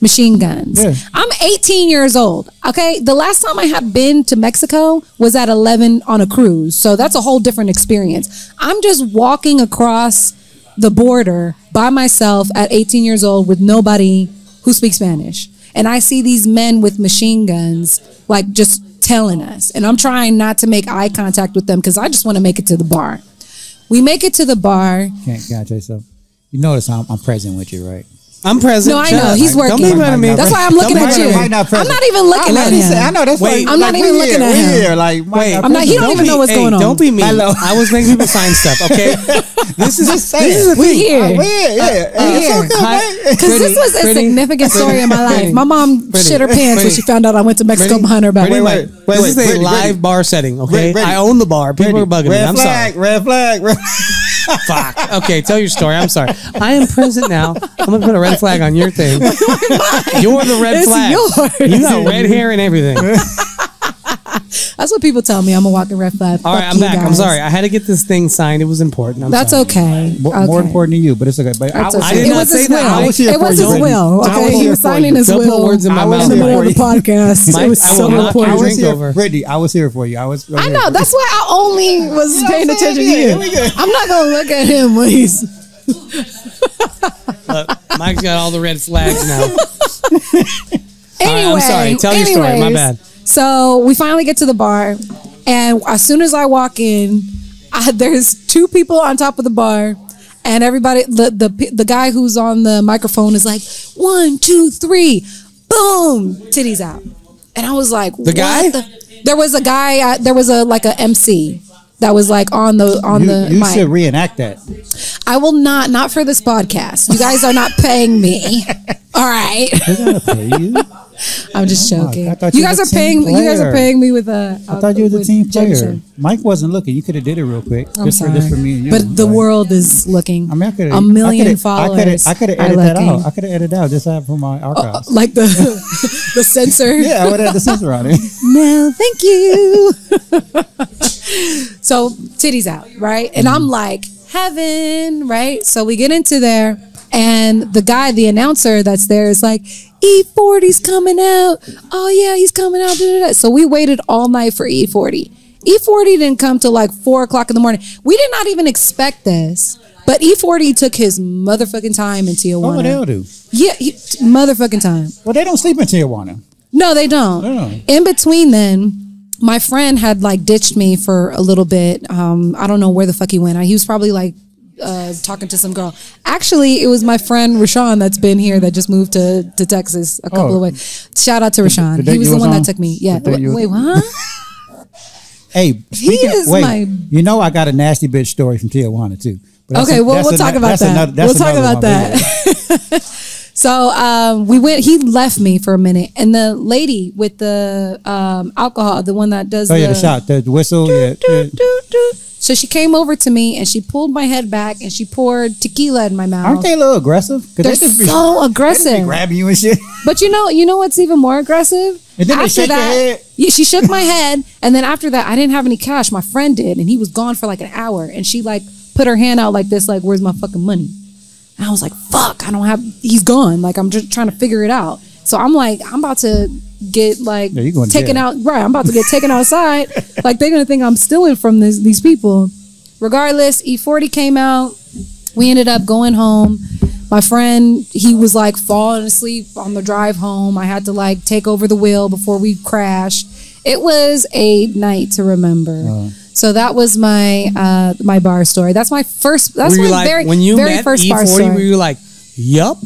machine guns. Yeah. I'm 18 years old. Okay, the last time I had been to Mexico was at 11 on a cruise, so that's a whole different experience. I'm just walking across the border by myself at 18 years old with nobody who speaks Spanish. And I see these men with machine guns, like, just telling us. And I'm trying not to make eye contact with them because I just want to make it to the bar. We make it to the bar. Can I tell you something? You notice I'm present with you, right? I'm present. No, I know. He's working. Don't be mad at me. That's why I'm looking at you. I'm not even looking at him. I know that's why. I'm not even looking at him. Wait, I'm not. He don't even know what's going on. Don't be mean. I was making people sign stuff. Okay. This is the thing. We here. Because this was a significant story in my life. My mom shit her pants when she found out I went to Mexico behind her back. Wait. This is a live bar setting. Okay. I own the bar. People are bugging me. I'm sorry. Red flag. Fuck. Okay, tell your story. I'm sorry. I am present now. I'm gonna put a red flag on your thing. You're the red flag. Yours. You got red hair and everything. That's what people tell me. I'm a walking red flag. All right, I'm back. Guys. I'm sorry. I had to get this thing signed. It was important. That's sorry. Okay. More important than you, but it's okay. But I did not say that. I was here. It was his will. Okay, he was signing his will. Don't put words in my mouth. In the middle of the podcast. It was so important. Brittany, I was here for you. I know. That's why I only was paying attention to you. I'm not gonna look at him when he's. Look, Mike's got all the red flags now. Anyway, I'm sorry. Tell your story. My bad. So we finally get to the bar, and as soon as I walk in, there's two people on top of the bar, and everybody, the guy who's on the microphone is like, 1, 2, 3, boom, titties out, and I was like, the guy? There was a guy. There was a MC that was like on the you mic. Should reenact that. I will not for this podcast. You guys are not paying me. All right. They're gonna pay you. I'm just joking. You guys are paying. Player. You guys are paying me with a. I thought you were the team player. Mike wasn't looking. You could have did it real quick. I'm sorry. Just for me and you. But the world is looking. I mean, a million followers. I could have edited that out. I could have edited out just for my archives. Like the censor. Yeah, I would have had the censor on it. No, thank you. So titties out, right? And I'm like, heaven, right? So we get into there, and the guy, the announcer that's there is like, E40's coming out. Oh yeah, he's coming out. So we waited all night for E40. E40 didn't come till like 4 o'clock in the morning. We did not even expect this, but E40 took his motherfucking time in Tijuana. Oh, they'll do. Yeah, motherfucking time. Well, they don't sleep in Tijuana. No, they don't. No. In between then, my friend had like ditched me for a little bit. I don't know where the fuck he went. He was probably like talking to some girl. Actually, it was my friend Rashawn that's been here that just moved to Texas a couple of weeks. Shout out to Rashawn. He was the one that took me. Yeah. Wait, what? Hey, you know I got a nasty bitch story from Tijuana too. Okay, we'll talk about that. We'll talk about that. So we went. He left me for a minute, and the lady with the alcohol, the one that does the shot, the whistle. So she came over to me and she pulled my head back and she poured tequila in my mouth. Aren't they a little aggressive? They're so aggressive. They grabbing you and shit. But you know what's even more aggressive? And then after that, she shook my head, and then after that, I didn't have any cash. My friend did, and he was gone for like an hour. And she like put her hand out like this, like, "Where's my fucking money?" And I was like, "Fuck, I don't have." He's gone. Like I'm just trying to figure it out. So I'm like, I'm about to get like taken out. Right, I'm about to get taken outside. Like they're gonna think I'm stealing from these people. Regardless, E40 came out. We ended up going home. My friend, he was like falling asleep on the drive home. I had to like take over the wheel before we crashed. It was a night to remember. So that was my my bar story. That's my first. That's my like, very first E40, bar story. Were you like, yup?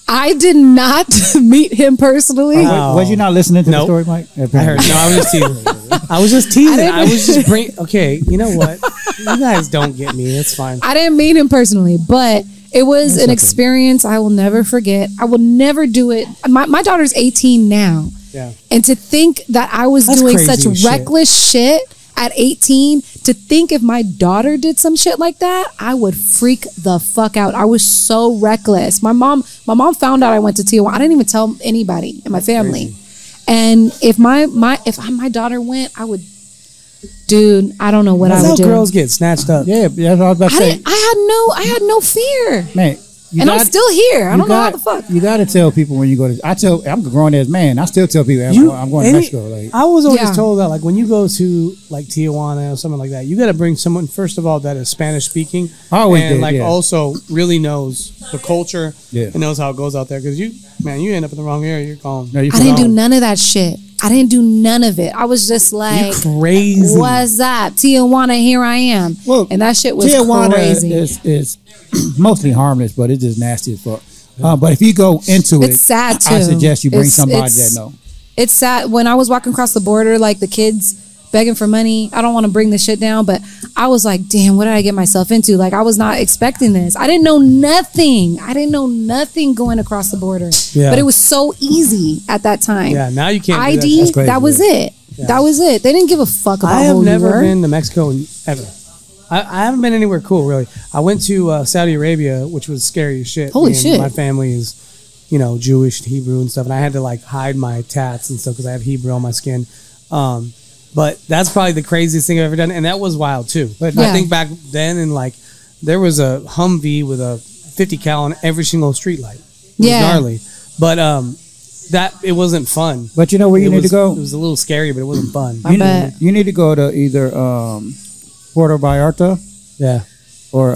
I did not meet him personally. Was you not listening to the story, Mike? I heard. No, I was just teasing. I was just teasing. Okay, you know what? You guys don't get me. It's fine. I didn't meet him personally, but it was an experience I will never forget. I will never do it. My daughter's 18 now. Yeah. And to think that I was doing such reckless shit at 18, to think if my daughter did some shit like that, I would freak the fuck out. I was so reckless. My mom found out I went to Tijuana. I didn't even tell anybody in my family. And if my daughter went, I would, dude, I don't know what I would do. Girls get snatched up. Yeah, that's what I was about to say. I had no fear. Man. I'm still here. I don't know how the fuck. You got to tell people when you go to. I'm a grown ass man. I still tell people I'm going to Mexico. Like I was always told that, like when you go to like Tijuana or something like that, you got to bring someone first of all that is Spanish speaking, also really knows the culture and knows how it goes out there. Because you end up in the wrong area. You're gone. I didn't do none of that shit. I didn't do none of it. I was just like, you crazy. What's up, Tijuana? Here I am. Well, and that shit was Tijuana crazy. Is mostly harmless, but it's just nasty as fuck. But if you go into it's sad too. I suggest you bring somebody that know. It's sad. When I was walking across the border, like the kids begging for money, I don't want to bring this shit down, but I was like, damn, what did I get myself into? Like, I was not expecting this. I didn't know nothing. Going across the border. Yeah. But it was so easy at that time. Yeah, now you can't ID, that was it. Yeah. That was it. They didn't give a fuck about I have never been to Mexico ever. I haven't been anywhere cool, really. I went to Saudi Arabia, which was scary as shit. Holy shit. My family is, Jewish and Hebrew and stuff, and I had to like hide my tats and stuff because I have Hebrew on my skin. But that's probably the craziest thing I've ever done, and that was wild too. But I think back then, and like there was a Humvee with a 50 cal on every single street light. It was gnarly, but that it wasn't fun. But you know where you need to go? It was a little scary, but it wasn't fun. You need to go to either Puerto Vallarta, or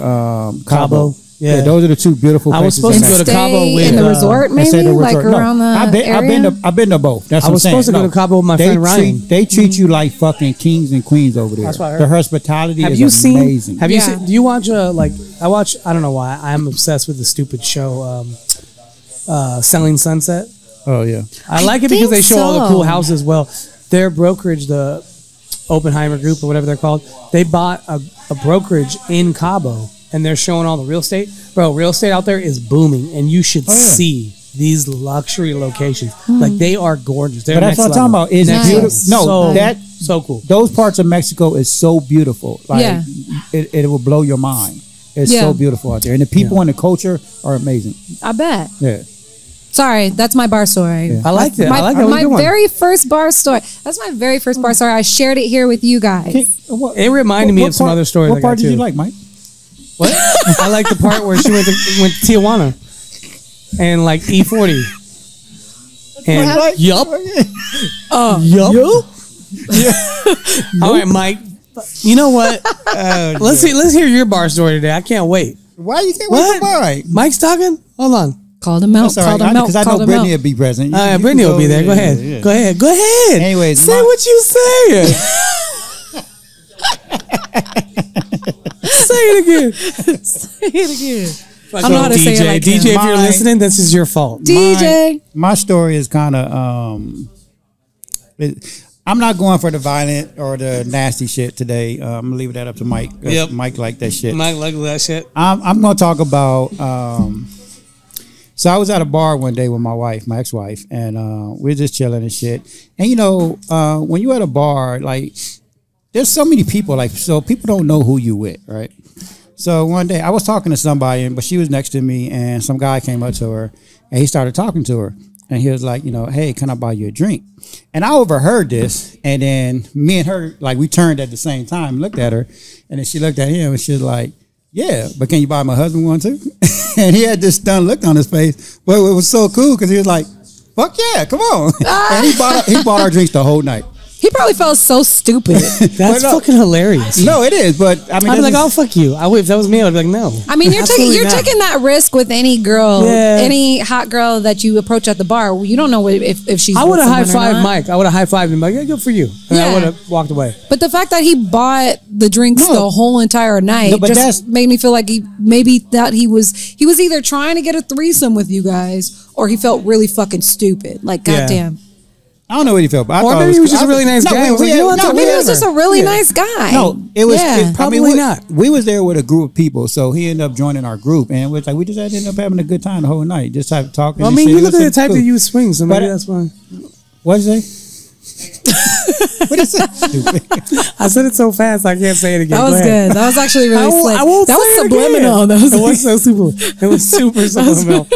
Cabo. Yeah, those are the two beautiful places. I was supposed to go to Cabo with in the resort, maybe like around the area. I've been to both. That's what I'm saying. I was supposed to go to Cabo with my friend Ryan. They treat you like fucking kings and queens over there. That's what I heard. The hospitality is amazing. Have you seen? Do you watch I watch? I don't know why I'm obsessed with the stupid show, Selling Sunset. Oh yeah, I like it because they show all the cool houses. Well, their brokerage, the Oppenheimer Group or whatever they're called, they bought a brokerage in Cabo. And they're showing all the real estate. Bro, real estate out there is booming. And you should see these luxury locations. Like, they are gorgeous. They're that's what I'm talking about. It's beautiful. No, so cool. Those parts of Mexico is so beautiful. Like, it will blow your mind. It's so beautiful out there. And the people and the culture are amazing. I bet. Yeah. Sorry, that's my bar story. Yeah. I liked it. My very first bar story. That's my very first bar story. I shared it here with you guys. It reminded me of some other stories. What part did you like, Mike? What? I like the part where she went to Tijuana and like E40. And yup. All right, Mike. You know what? Let's hear your bar story today. I can't wait. Why you can't wait for mine? Mike's talking? Hold on. Called him out. Because I know Brittany will be present. Brittany will be there. Go ahead. Yeah. Go ahead. Anyways, say what you saying. Say it again. I don't know how to say it like DJ, if you're listening, this is your fault. DJ. My story is kind of, I'm not going for the violent or the nasty shit today. I'm going to leave that up to Mike. Yep. Mike like that shit. Mike like that shit. I'm going to talk about, so I was at a bar one day with my wife, my ex-wife, and we were just chilling and shit. And when you're at a bar, like, there's so many people, so people don't know who you with, right? So one day I was talking to somebody, but she was next to me, and some guy came up to her, and he started talking to her, and he was like, hey, can I buy you a drink? And I overheard this, and then me and her, like, we turned at the same time, looked at her, and then she looked at him, and she was like, yeah, but can you buy my husband one too? And he had this stunned look on his face, but it was so cool because he was like, fuck yeah, come on. And he bought our drinks the whole night. He probably felt so stupid. That's fucking hilarious. No, it is, but I mean, I'd be like, "Oh, fuck you." If that was me, I'd be like, "No." I mean, you're taking that risk with any girl, any hot girl that you approach at the bar. You don't know if she's. I would have high fived Mike. I would have high fived him. Like, yeah, good for you. And I would have walked away. But the fact that he bought the drinks the whole entire night just made me feel like he was either trying to get a threesome with you guys or he felt really fucking stupid. Like, goddamn. I don't know what he felt, but or maybe he was just a really nice guy. Maybe he was just a really nice guy. No, it was probably not. We was there with a group of people, so he ended up joining our group, and it was like we just ended up having a good time the whole night, just type talking. Well, I mean, you look at the type that you swing, so maybe that's why. What did you say? What is it? Stupid. I said it so fast I can't say it again. That was good. That was actually really slick. That was subliminal. It was so super. It was super subliminal.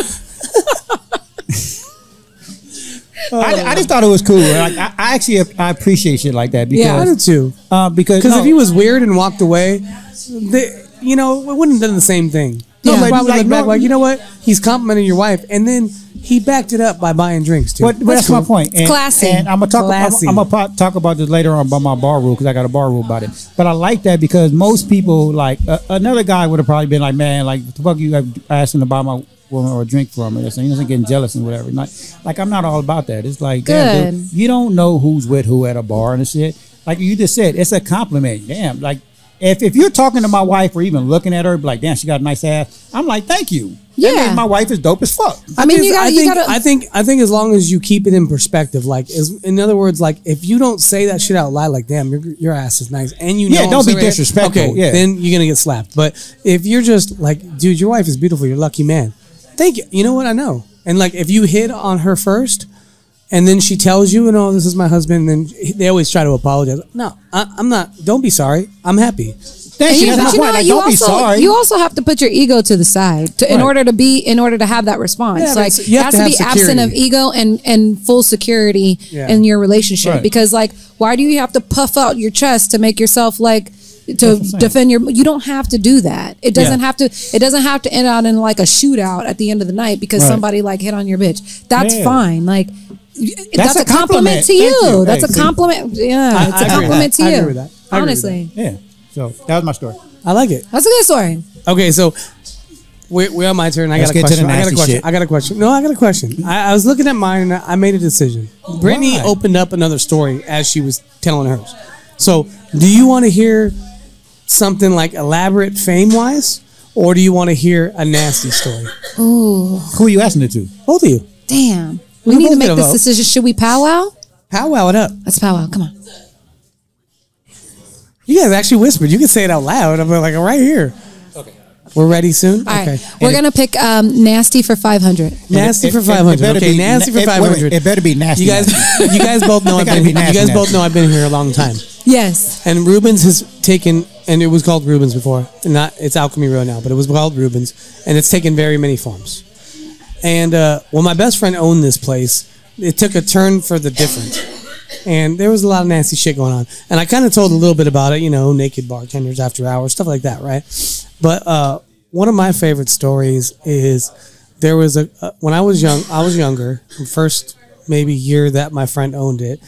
I just thought it was cool. Like, I appreciate shit like that. Because, I do too. Because if he was weird and walked away, it wouldn't have done the same thing. Yeah. He'd probably look back like, you know what? He's complimenting your wife, and then he backed it up by buying drinks too. But that's my point. It's classy. And I'm gonna talk about this later on about my bar rule because I got a bar rule about it. But I like that because most people like another guy would have probably been like, man, like what the fuck you asking to buy my woman or a drink from her, so he doesn't getting jealous and whatever. Like I'm not all about that. It's like, damn, dude, you don't know who's with who at a bar and shit. Like you just said, it's a compliment. Damn, like if you're talking to my wife or even looking at her, like, damn, she got a nice ass. I'm like, thank you. Yeah. That means my wife is dope as fuck. I mean, I think as long as you keep it in perspective, like, in other words, like, if you don't say that shit out loud, like, damn, your ass is nice, and you know, don't be disrespectful. Okay, then you're gonna get slapped. But if you're just like, dude, your wife is beautiful, you're a lucky man. Thank you. You know what? I know. And like, if you hit on her first, and then she tells you, this is my husband, and then they always try to apologize. No, I'm not. Don't be sorry. I'm happy. You also have to put your ego to the side in order to have that response. Yeah, like, you have to be absent of ego and full security in your relationship. Right. Because, like, why do you have to puff out your chest to make yourself like to defend you don't have to do that. It doesn't have to end out in like a shootout at the end of the night because somebody like hit on your bitch. That's fine. Like, that's a compliment to you. That's a compliment. Yeah, it's a compliment to you. I agree with that. Honestly. Yeah. So that was my story. I like it. That's a good story. Okay, so we're on my turn. I got a question. No, I got a question. I was looking at mine and I made a decision. Brittany opened up another story as she was telling hers. So, do you want to hear something like elaborate fame-wise, or do you want to hear a nasty story? Ooh. Who are you asking it to? Both of you. Damn. We need to make this decision. Should we powwow? Powwow it up. Let's powwow. Come on. You guys actually whispered. You can say it out loud. I'm like, right here. Okay. We're ready soon? All right. We're going to pick nasty for 500. Nasty for 500. Okay, nasty for 500. It better be nasty. You guys both know I've been here a long time. Yes. And Rubens has taken, and it was called Rubens before. It's Alchemy Road now, but it was called Rubens. And it's taken very many forms. And when my best friend owned this place, it took a turn for the different. And there was a lot of nasty shit going on. And I kind of told a little bit about it, naked bartenders after hours, stuff like that, right? But one of my favorite stories is there was when I was younger, the first maybe year that my friend owned it,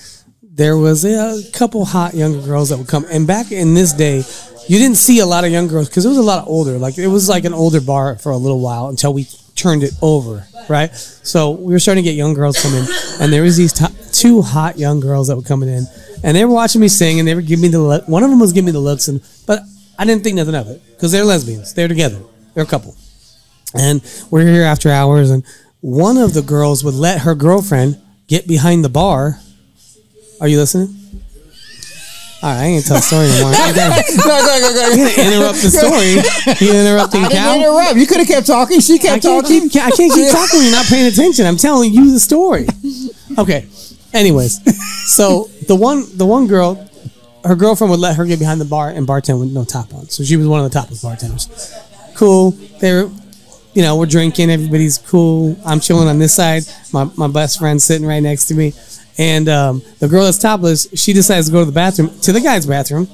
there was a couple hot younger girls that would come. And back in this day, you didn't see a lot of young girls because it was a lot older. Like, it was like an older bar for a little while until we turned it over, right? So we were starting to get young girls come in, and there was these two hot young girls that were coming in, and they were watching me sing, and they were giving me the look. One of them was giving me the looks, but I didn't think nothing of it because they're lesbians. They're together. They're a couple. And we're here after hours, and one of the girls would let her girlfriend get behind the bar. Are you listening? All right, I ain't tell the story anymore. Go. You're going to interrupt the story. You're interrupting Cal. Interrupt. You could have kept talking. She kept talking. I can't keep talking when you're not paying attention. I'm telling you the story. Okay. Anyways, so the one girl, her girlfriend would let her get behind the bar and bartend with no top on. So she was one of the topless bartenders. Cool. They were, we're drinking. Everybody's cool. I'm chilling on this side. My best friend's sitting right next to me. And the girl that's topless, she decides to go to the bathroom, to the guy's bathroom,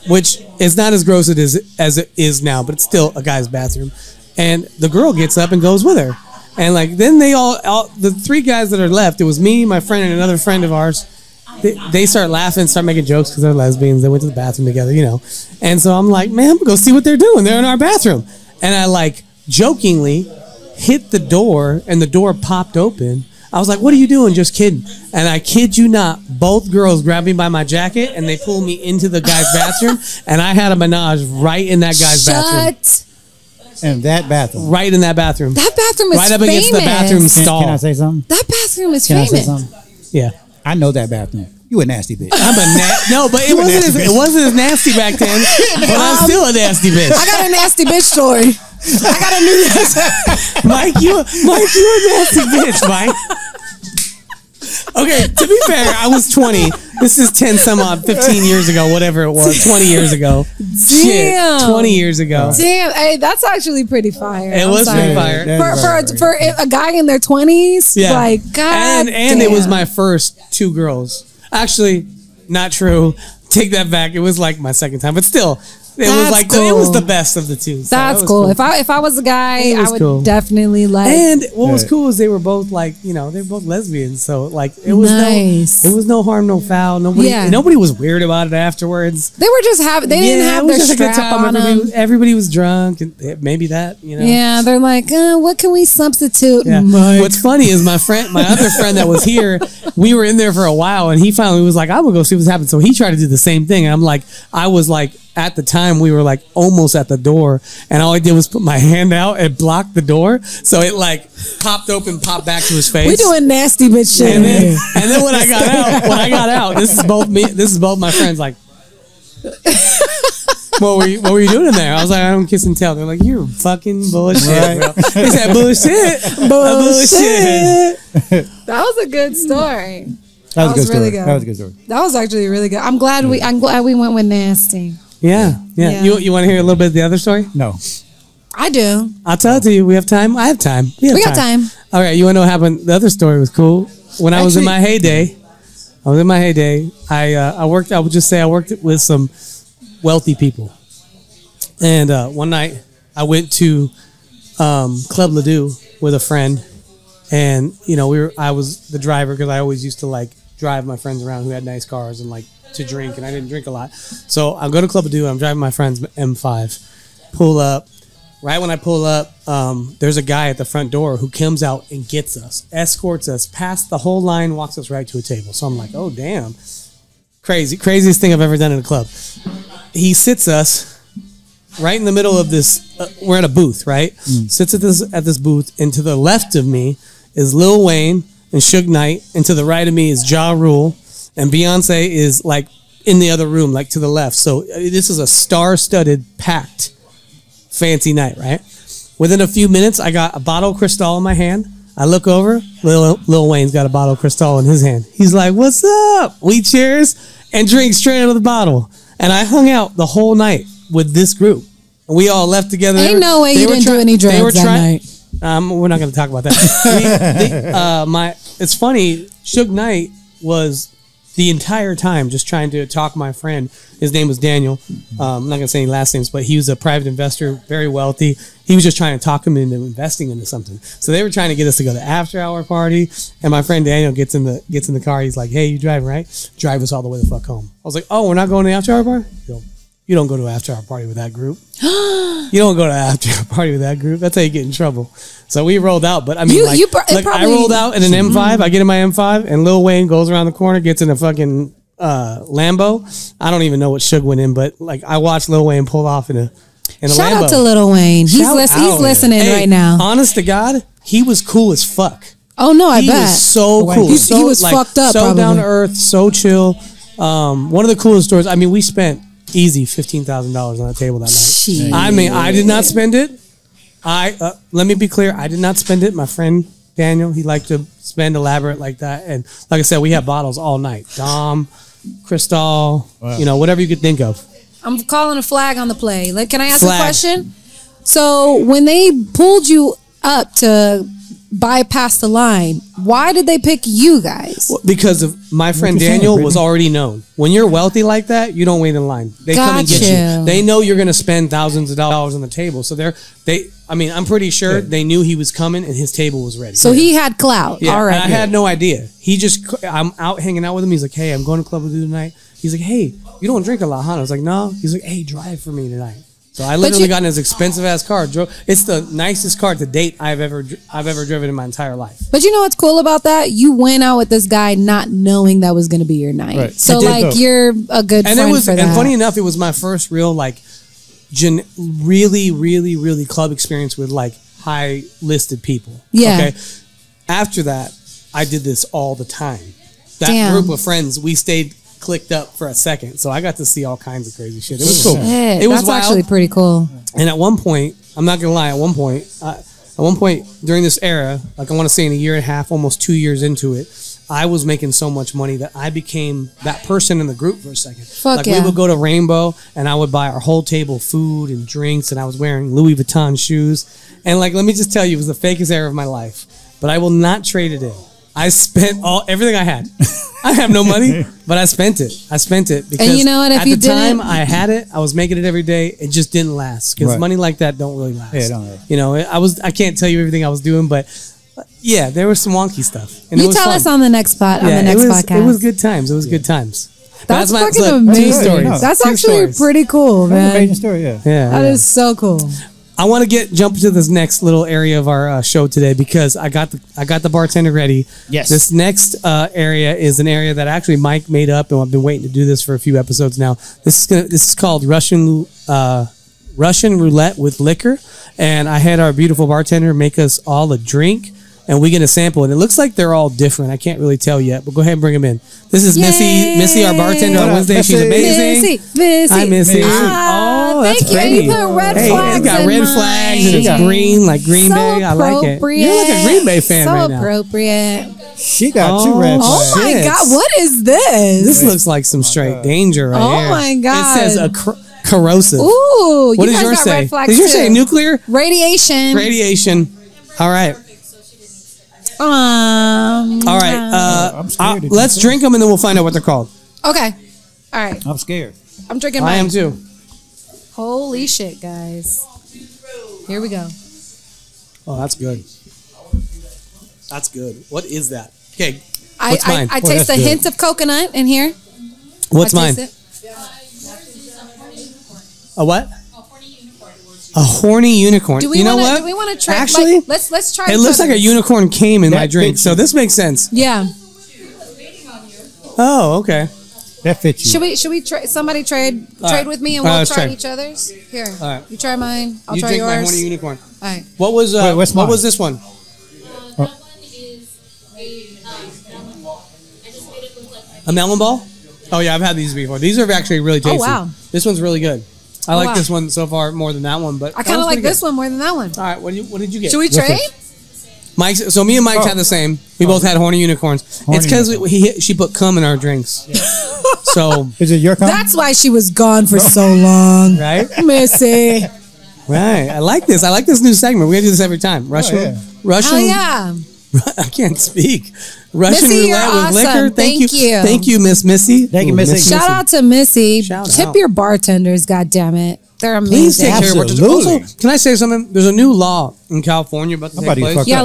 which is not as gross as it is now, but it's still a guy's bathroom. And the girl gets up and goes with her. And like, then they all the three guys that are left, it was me, my friend, and another friend of ours. They start laughing, start making jokes because they're lesbians. They went to the bathroom together, And so I'm like, man, I'm gonna go see what they're doing. They're in our bathroom. And I like jokingly hit the door, and the door popped open. I was like, what are you doing? Just kidding. And I kid you not, both girls grabbed me by my jacket and they pulled me into the guy's bathroom, and I had a menage right in that guy's bathroom. In that bathroom. Right in that bathroom. That bathroom is right up against the bathroom stall. Can I say something? That bathroom is famous. Can I say something? Yeah. I know that bathroom. You a nasty bitch. No, but it wasn't as nasty back then. But I'm still a nasty bitch. I got a nasty bitch story. I got a new Mike, you a nasty bitch, Mike. Okay, to be fair, I was 20. This is 15 years ago, whatever it was, 20 years ago. Damn. Shit, 20 years ago. Damn, hey, that's actually pretty fire. It was pretty fire. For a guy in their 20s, like, God and it was my first two girls. Actually, not true. Take that back. It was like my second time, but still. It was the best of the two. So that's cool. If I was a guy, I would definitely like. And what was cool is they were both they were both lesbians. So like it was nice. It was no harm, no foul. Nobody was weird about it afterwards. They were just they didn't have their strap on them. Everybody was drunk, and maybe that Yeah, they're like, what can we substitute? Yeah. What's funny is my other friend that was here, we were in there for a while, and he finally was like, I'm gonna go see what's happening. So he tried to do the same thing, and I was like. at the time we were like almost at the door, and all I did was put my hand out and block the door, so it like popped open, popped back to his face. We doing nasty bitch shit. And then when I got out, this is both my friends like, what were you doing in there? I was like, I don't kiss and tell. They're like, you're fucking bullshit, bro. They said bullshit. That was a good story. That was really good. That was a good story. That was actually really good. I'm glad we went with nasty. Yeah. You want to hear a little bit of the other story? No. I do. I'll tell it to you. We have time. I have time. We got time. All right. You want to know what happened? The other story was cool. When I was in my heyday, I worked. I would just say I worked with some wealthy people, and one night I went to Club Ledoux with a friend, and I was the driver because I always used to like drive my friends around who had nice cars and like to drink, and I didn't drink a lot. So I go to Club Ledoux, I'm driving my friend's M5, pull up. Right when I pull up, there's a guy at the front door who comes out and gets us, escorts us past the whole line, walks us right to a table. So I'm like, oh damn, craziest thing I've ever done in a club. He sits us right in the middle of this. We're at a booth, right? Sits at this booth, and to the left of me is Lil Wayne and Suge Knight, and to the right of me is Ja Rule, and Beyonce is like in the other room, like to the left. So this is a star-studded, packed, fancy night, right? Within a few minutes, I got a bottle of Cristal in my hand. I look over, Lil Wayne's got a bottle of Cristal in his hand. He's like, "What's up?" We cheers and drink straight out of the bottle. And I hung out the whole night with this group. And we all left together. Ain't no way you didn't do any drugs that night. We're not going to talk about that. It's funny, Suge Knight was the entire time just trying to talk my friend. His name was Daniel. I'm not going to say any last names, but he was a private investor, very wealthy. He was just trying to talk him into investing into something. So they were trying to get us to go to after hour party. And my friend Daniel gets in the car. He's like, "Hey, you driving, right? Drive us all the way the fuck home." I was like, "Oh, we're not going to the after hour party?" You don't go to an after hour party with that group. You don't go to an after hour party with that group. That's how you get in trouble. So we rolled out, but I mean, I rolled out in an M5. I get in my M5, and Lil Wayne goes around the corner, gets in a fucking Lambo. I don't even know what Suge went in, but like I watched Lil Wayne pull off in a Shout Lambo. out to Lil Wayne. He's listening right now. Honest to God, he was cool as fuck. Oh no, I bet. He was so cool. He was like, fucked up. So down to earth, so chill. One of the coolest stories. I mean, we spent easy $15,000 on the table that night. Jeez. I mean, I did not spend it. Let me be clear. I did not spend it. My friend Daniel, he liked to spend elaborate like that. And like I said, we had bottles all night. Dom, Cristal, whatever you could think of. I'm calling a flag on the play. Like, can I ask a question? So when they pulled you up to bypass the line, why did they pick you guys? Well, because of my friend Daniel was already known. When you're wealthy like that, you don't wait in line. They come and get you. They know you're going to spend thousands of dollars on the table. So I'm pretty sure they knew he was coming and his table was ready. So he had clout. Yeah, all right. I had no idea. I'm out hanging out with him. He's like, "Hey, I'm going to Club Ledoux tonight." He's like, "Hey, you don't drink a lot, huh?" I was like, "No." He's like, "Hey, drive for me tonight." So I literally got in his expensive ass car. It's the nicest car to date I've ever driven in my entire life. But you know what's cool about that? You went out with this guy not knowing that was going to be your night. Right. So you're a good friend for that. And funny enough, it was my first real really, really, really club experience with like high listed people. Yeah. Okay. After that, I did this all the time. That group of friends, we stayed clicked up for a second, so I got to see all kinds of crazy shit. It was cool. It was wild. Actually pretty cool. And at one point, I'm not gonna lie, at one point during this era, like I want to say in a year and a half, almost 2 years into it, I was making so much money that I became that person in the group for a second. We would go to Rainbow and I would buy our whole table food and drinks, and I was wearing Louis Vuitton shoes, and like let me just tell you, it was the fakest era of my life, but I will not trade it in. I spent everything I had. I have no money, but I spent it. Because and you know what? If at the time I had it, I was making it every day. It just didn't last because money like that don't really last. Yeah, don't really. I can't tell you everything I was doing, but yeah, there was some wonky stuff. And you tell us on the next podcast. It was good times. It was good times. That's fucking amazing. That's actually pretty cool, man. Amazing story, yeah. That is so cool. I want to jump to this next little area of our show today because I got the bartender ready. Yes. This next area is an area that actually Mike made up, and I've been waiting to do this for a few episodes now. This is called Russian roulette with liquor, and I had our beautiful bartender make us all a drink. And we're going to sample it. It looks like they're all different. I can't really tell yet, but go ahead and bring them in. This is Missy, our bartender on Wednesday. She's amazing. Missy. Hi, Missy. Oh, that's pretty. You put red flags. It's got red flags and it's green, like Green Bay. I like it. You're like a Green Bay fan right now. So appropriate. She got 2 red flags. Oh my God, what is this? This looks like some straight danger right here. Oh my God. It says corrosive. Ooh, what does yours say? Does yours say nuclear? Radiation. All right. All right. I'm scared. Let's drink them and then we'll find out what they're called. Okay. All right. I'm scared. I'm drinking mine. I am too. Holy shit, guys. Here we go. Oh, that's good. That's good. What is that? Okay. What's mine? I taste a hint of coconut in here. What's mine? A what? A horny unicorn. Do we want to try? Actually, let's try. It looks like a unicorn came in my drink, so this makes sense. Yeah. Oh, okay. That fits you. Should we try? Somebody trade with me, and we'll try each other's. Here. All right. You try mine. I'll try yours. You drink my horny unicorn. All right. What was what was this one? That one is a melon ball. Oh yeah, I've had these before. These are actually really tasty. Oh wow. This one's really good. I like this one so far more than that one, but I kind of like this one more than that one. All right, what did you get? Should we trade? So me and Mike had the same. We both had horny unicorns. It's because she put cum in our drinks. Yeah. So is it your cum? That's why she was gone for so long, right, Missy? Right. I like this. I like this new segment. We're gonna do this every time. Russian. Hell yeah. I can't speak. Russian Missy, roulette with liquor. Thank you. Thank you, Miss Missy. Thank you, Missy. Shout out to Missy. Tip your bartenders, goddammit. They're amazing. Please take care of bartenders. Also, can I say something? There's a new law in California about to take place. Yeah,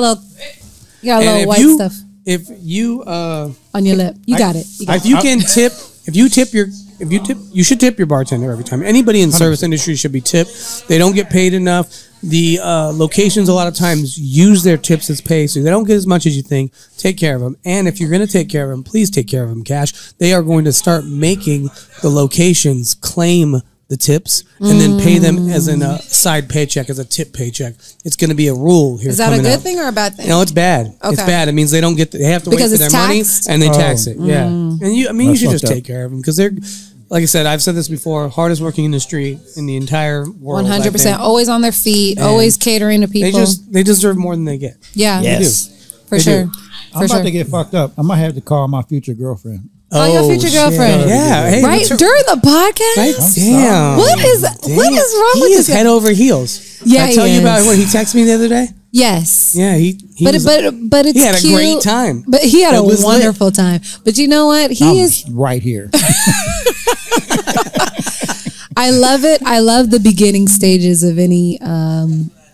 little white stuff. If you on your lip, you got it. You should tip your bartender every time. Anybody in the service industry should be tipped. They don't get paid enough. The locations a lot of times use their tips as pay, so they don't get as much as you think. Take care of them. And if you're going to take care of them, please take care of them cash. They are going to start making the locations claim the tips and then pay them as in a side paycheck, as a tip paycheck. It's going to be a rule here. Is that a good thing or a bad thing? No, it's bad. Okay. It's bad. It means they don't get. They have to wait for their money and they tax it. Yeah, and you should just take care of them because they're. Like I said, I've said this before, hardest working industry in the entire world. 100%. Always on their feet, always catering to people. They deserve more than they get. Yeah. Yes. They do. For sure. I'm about to get fucked up. I might have to call my future girlfriend. Oh, your future girlfriend. Yeah. Hey, right during the podcast? Right? Damn. What is wrong with this? He is head over heels. Yeah, Did I tell you about what he texted me the other day? Yes. Yeah, but it's he had cute, a great time. But he had a wonderful time. But you know what? He is right here. I love it. I love the beginning stages of any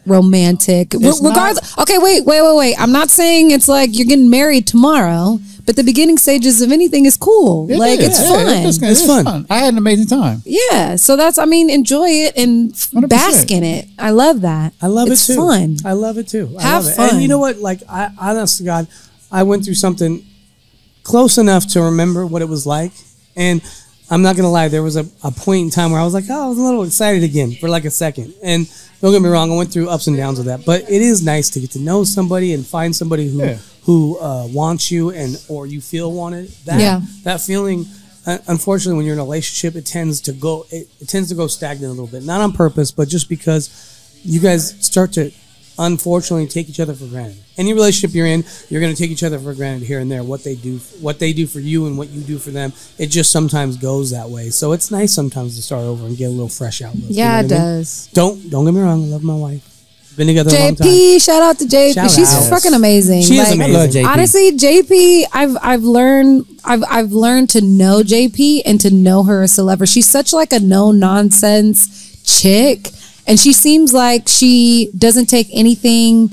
romantic. Regardless. Okay, wait. I'm not saying it's like you're getting married tomorrow, but the beginning stages of anything is cool. It's fun. It's fun. I had an amazing time. Yeah. So enjoy it and 100%. Bask in it. I love that. I love it too. It's fun. I love it too. Have fun. And you know what? Like, honest to God, I went through something close enough to remember what it was like. And I'm not going to lie, there was a point in time where I was like, I was a little excited again for like a second. And don't get me wrong, I went through ups and downs with that. But it is nice to get to know somebody and find somebody who wants you or you feel wanted. That feeling, unfortunately, when you're in a relationship, it tends to go stagnant a little bit. Not on purpose, but just because you guys start to unfortunately take each other for granted. Any relationship you're in, you're going to take each other for granted here and there. What they do for you and what you do for them, it just sometimes goes that way. So it's nice sometimes to start over and get a little fresh outlook. Yeah, it does. Don't get me wrong. I love my wife. Been together a long time. JP, shout out to JP. She's fucking amazing. She is amazing. I love JP. Honestly, JP, I've learned to know JP and to know her as a lover. She's such like a no nonsense chick. And she seems like she doesn't take anything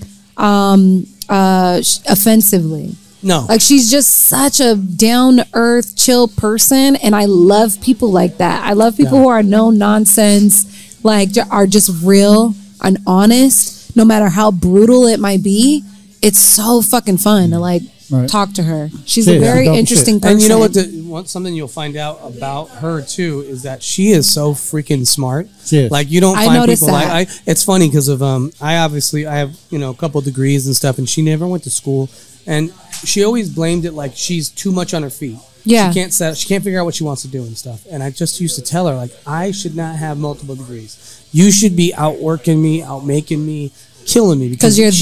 offensively. No. Like she's just such a down-to-earth, chill person. And I love people like that. I love people who are no nonsense, like are just real. and honest, no matter how brutal it might be, it's so fucking fun to like talk to her. She's a very interesting person. And you know what? Something you'll find out about her too is that she is so freaking smart. Like you don't find people like it's funny because of I have a couple degrees and stuff, and she never went to school, and she always blamed it like she's too much on her feet. Yeah, she can't figure out what she wants to do and stuff. And I just used to tell her like, I should not have multiple degrees. You should be outworking me, outmaking me, killing me because you have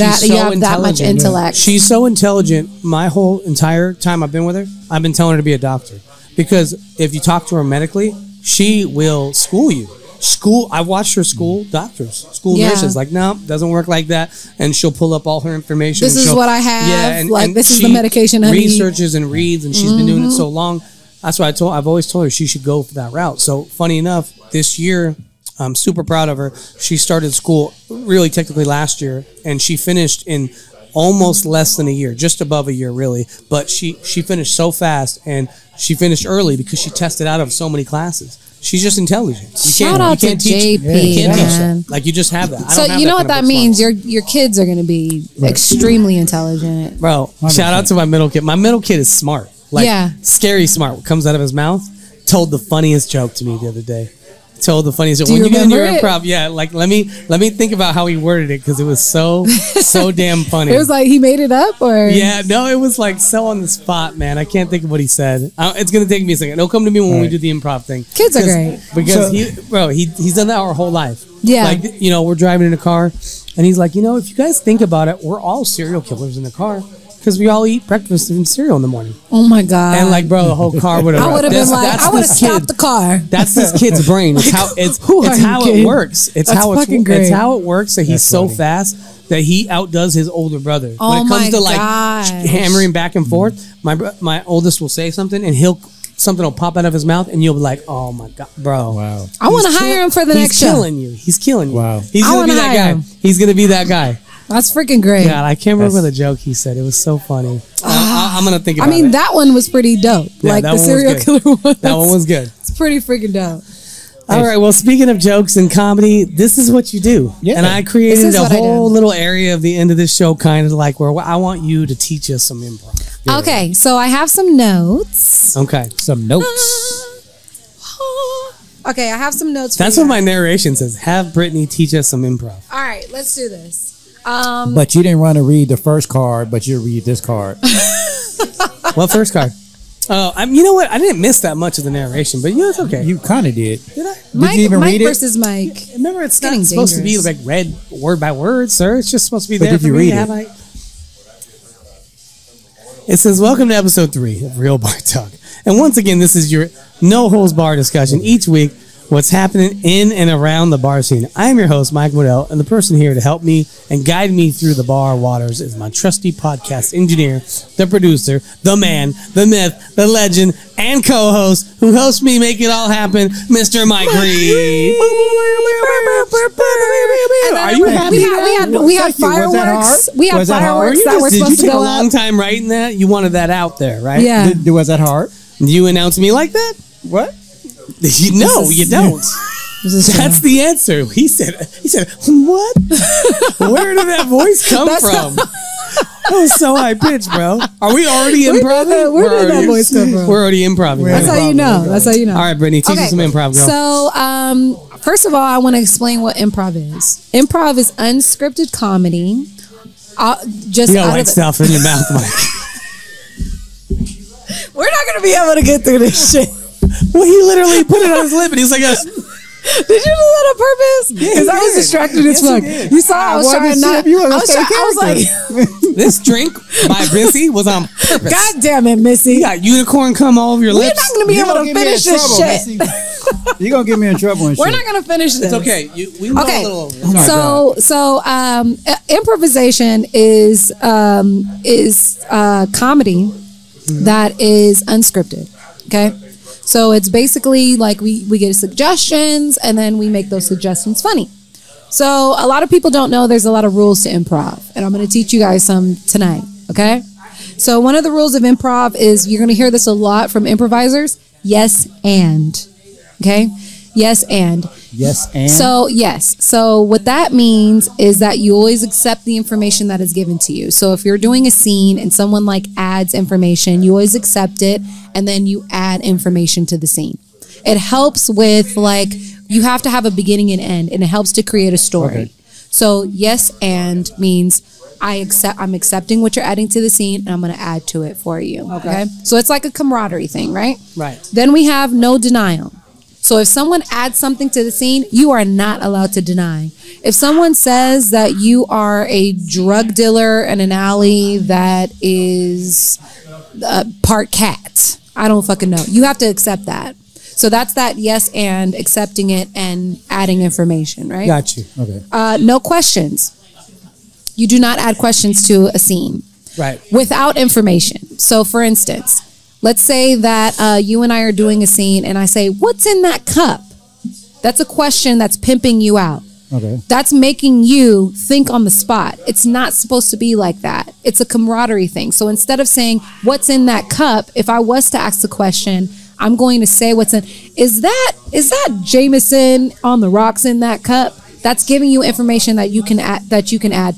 that much intellect. She's so intelligent. My whole entire time I've been with her, I've been telling her to be a doctor because if you talk to her medically, she will school you. I watched her school doctors, nurses. Like, no, doesn't work like that. And she'll pull up all her information. This is what I have. Yeah, and this is the medication I need. Researches and reads, and she's been doing it so long. That's why I've always told her she should go for that route. So funny enough, this year, I'm super proud of her. She started school really technically last year, and she finished in almost less than a year, just above a year really. But she finished so fast, and she finished early because she tested out of so many classes. She's just intelligent. Shout out to JP. You can't teach that. Like, you just have that. So you know what that means? Your kids are going to be extremely intelligent. Bro, 100%. Shout out to my middle kid. My middle kid is smart. Like, scary smart. What comes out of his mouth. Told the funniest joke to me the other day. Told the funniest joke. When you get in your improv, like let me think about how he worded it because it was so damn funny. It was like he made it up, or no, it was like so on the spot, man. I can't think of what he said. It's gonna take me a second. It'll come to me when we do the improv thing. Kids are great because he's done that our whole life. Yeah, like we're driving in a car, and he's like, if you guys think about it, we're all serial killers in the car. Because we all eat breakfast and cereal in the morning. Oh my god! And like, bro, the whole car would have. I would have been like, I would have stopped the car. That's this kid's brain. It's how it works. It's how it works. That he's so fast that he outdoes his older brother. When it comes to like hammering back and forth, my oldest will say something and something will pop out of his mouth and you'll be like, oh my god, bro! Wow! I want to hire him for the next show. He's killing you. Wow! He's gonna be that guy. He's gonna be that guy. That's freaking great. God, I can't remember the joke he said. It was so funny. I'm going to think about it. I mean, that one was pretty dope. Yeah, like the serial killer one. That one was good. It's pretty freaking dope. All right. Well, speaking of jokes and comedy, this is what you do. Yeah. And I created a whole little area of the end of this show kind of like where I want you to teach us some improv. Yeah. Okay. So I have some notes. Okay. Some notes. Okay. I have some notes. That's what my narration says. Have Brittany teach us some improv. All right. Let's do this. But you didn't want to read the first card, but you read this card. What first card? Oh, you know what? I didn't miss that much of the narration, but it's okay. You kind of did. Did I? Did you even read it? Mike versus Mike. Remember, it's not supposed to be like read word by word, sir. It's just supposed to be there for me. It says, welcome to episode 3 of Real Bar Talk. And once again, this is your no-holds-barred discussion each week. What's happening in and around the bar scene. I am your host, Mike Waddell, and the person here to help me and guide me through the bar waters is my trusty podcast engineer, the producer, the man, the myth, the legend, and co-host who helps me make it all happen, Mr. Mike Reed. Are you happy? We have fireworks. We have fireworks that we're supposed to go up. Did you take a long time writing that? You wanted that out there, right? Yeah. Was that hard? You announced me like that? What? No, you don't. That's the answer. He said, what? Where did that voice come from? That was so high pitched, bro. Are we already improv? Where did that voice come from? We're already improv. That's how you know. That's how you know. All right, Brittany, teach us some improv, girl. So, first of all, I want to explain what improv is. Improv is unscripted comedy. You got white stuff in your mouth, Mike. We're not going to be able to get through this shit. Well, he literally put it on his lip and he's like, did you do that on purpose? Because I was distracted as fuck. You saw I was trying not. I was like, this drink by Missy was on purpose. God damn it, Missy. You got unicorn come all over your lips. We're not going to be able to finish this shit. You're going to get me in trouble and shit. We're not going to finish this. It's okay. We went a little over. So improvisation is comedy that is unscripted. Okay? So it's basically like we get suggestions and then we make those suggestions funny. So a lot of people don't know there's a lot of rules to improv, and I'm going to teach you guys some tonight, okay? So one of the rules of improv is, you're going to hear this a lot from improvisers, yes and, okay? Yes and. Yes, and so yes. So what that means is that you always accept the information that is given to you. So if you're doing a scene and someone like adds information, you always accept it, and then you add information to the scene. It helps with like you have to have a beginning and end, and it helps to create a story. Okay. So yes, and means I'm accepting what you're adding to the scene, and I'm going to add to it for you. Okay. So it's like a camaraderie thing, right? Right. Then we have no denial. So if someone adds something to the scene, you are not allowed to deny. If someone says that you are a drug dealer in an alley that is part cat, I don't fucking know. You have to accept that. So that's that yes and accepting it and adding information, right? Got you. Okay. No questions. You do not add questions to a scene. Right. Without information. So for instance, let's say that you and I are doing a scene and I say, what's in that cup? That's a question that's pimping you out. Okay. That's making you think on the spot. It's not supposed to be like that. It's a camaraderie thing. So instead of saying, what's in that cup? If I was to ask the question, I'm going to say what's in. Is that Jameson on the rocks in that cup? That's giving you information that you can add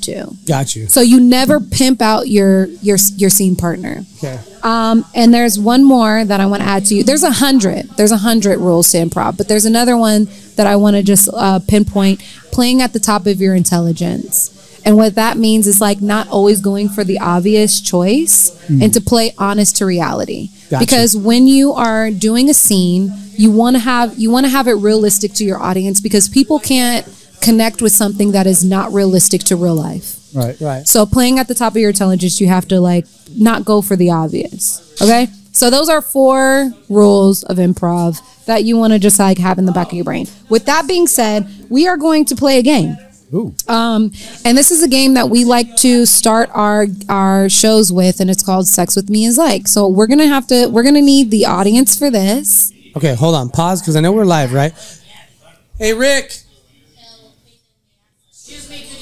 to. Got you. So you never pimp out your scene partner. Okay. And there's one more that I want to add to you. There's 100 rules to improv, but there's another one that I want to just pinpoint: playing at the top of your intelligence. And what that means is like not always going for the obvious choice and to play honest to reality. Gotcha. Because when you are doing a scene, you want to have it realistic to your audience, because people can't connect with something that is not realistic to real life. Right, right. So playing at the top of your intelligence, you have to like not go for the obvious. Okay? So those are 4 rules of improv that you want to just like have in the back of your brain. With that being said, we are going to play a game. Ooh. And this is a game that we like to start our shows with, and it's called Sex With Me Is Like. So we're gonna need the audience for this. Okay, hold on. Pause, because I know we're live, right? Hey, Rick.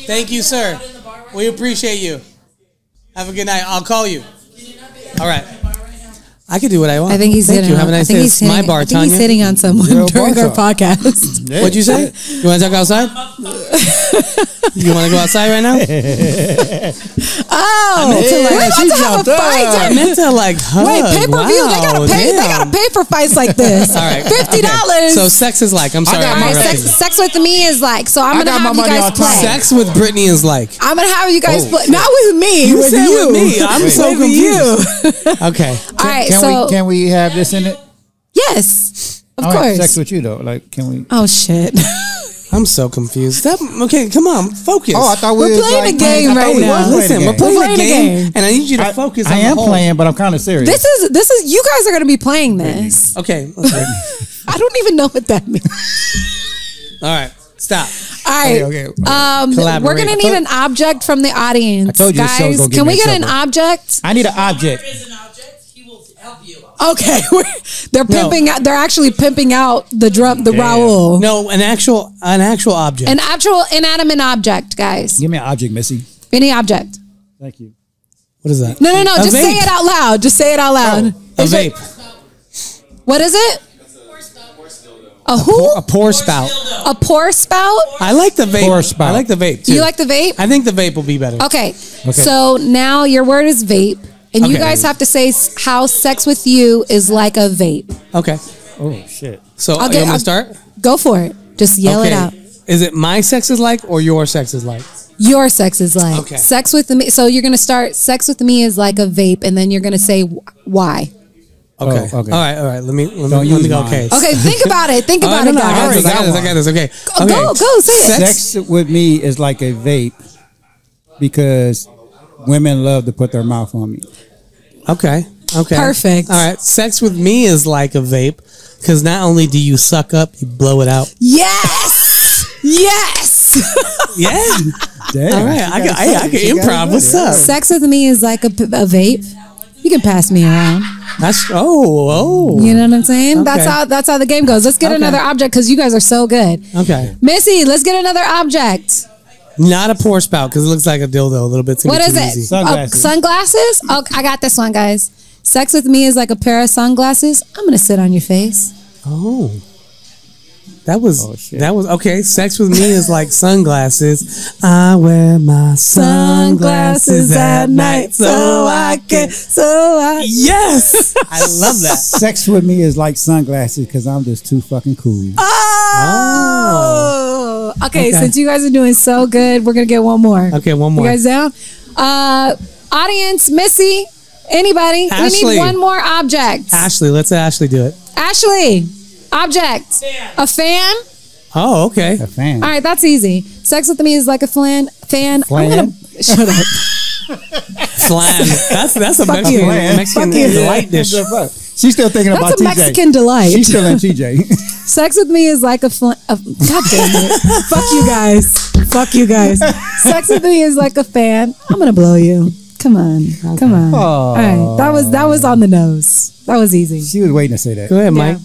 Thank you, sir. We appreciate you. Have a good night. I'll call you. All right. I can do what I want. I think he's hitting. Have a nice day. It's my bar, I think he's hitting on someone during our podcast. Yeah. What'd you say? You want to talk outside? You want to go outside right now? Oh, I meant to like hug. Wait, pay-per-view. Wow, they gotta pay for fights like this. All right, $50. So sex is like. I'm sorry. All right, sex with me is like. So I'm gonna have you guys play. Sex with Brittany is like. I'm gonna have you guys play. Not with me. You with said you. With me. I'm so confused. Okay. All right. Can we have this in it? Yes, of course. Have sex with you though. Like, can we? Oh shit. I'm so confused. Okay, come on, focus. Oh, I thought we're playing a game right now. Listen, we're playing a game, and I need you to focus. I am playing, but I'm kind of serious. This is. You guys are going to be playing this. Okay. I don't even know what that means. All right, stop. All right. Okay. We're going to need an object from the audience. I told you, guys. Can we get an object? I need an object. Okay, they're pimping out. They're actually pimping out the Raul. No, an actual object. An actual inanimate object, guys. Give me an object, Missy. Any object. Thank you. What is that? No. Just say it out loud. Just say it out loud. A vape. What is it? A who? A pour spout. A pour spout? I like the vape. Pour spout. I like the vape too. You like the vape? I think the vape will be better. Okay. So now your word is vape. And you guys have to say how sex with you is like a vape. Okay. Oh, shit. So, you want me to start? Go for it. Just yell it out. Is it my sex is like or your sex is like? Your sex is like. Okay. Sex with me. So you're going to start, sex with me is like a vape, and then you're going to say why. Okay. Oh, okay. All right. Let me go. Okay. Okay, think about it. Think about it, guys. I got this. Okay. Go, say it. Sex with me is like a vape because women love to put their mouth on me. Okay. Perfect. All right. Sex with me is like a vape because not only do you suck up, you blow it out. Yes. Yeah. Damn. All right. I can improv. What's up? Sex with me is like a vape. You can pass me around. That's oh. You know what I'm saying? Okay. That's how the game goes. Let's get another object because you guys are so good. Okay. Missy, let's get another object. Not a pour spout because it looks like a dildo a little bit. What is it? Sunglasses. Sunglasses? Oh, I got this one, guys. Sex with me is like a pair of sunglasses. I'm gonna sit on your face. Oh. That was okay. Sex with me is like sunglasses. I wear my sunglasses at night so I can. Yes, I love that. Sex with me is like sunglasses because I'm just too fucking cool. Oh. Okay, since you guys are doing so good, we're gonna get one more. Okay, one more. You guys down? Audience, Missy, anybody? Ashley. We need one more object. Ashley, let's Ashley do it. Ashley, object. A fan. Oh, okay. A fan. All right, that's easy. Sex with me is like a fan. I'm gonna shut up. Flan. That's a Mexican delight dish. She's still thinking about TJ. That's a Mexican delight. She's still in TJ. Sex with me is like a God damn it. Fuck you guys. Fuck you guys. Sex with me is like a fan. I'm gonna blow you. Come on. Okay. Come on. All right. That was on the nose. That was easy. She was waiting to say that. Go ahead, Mike.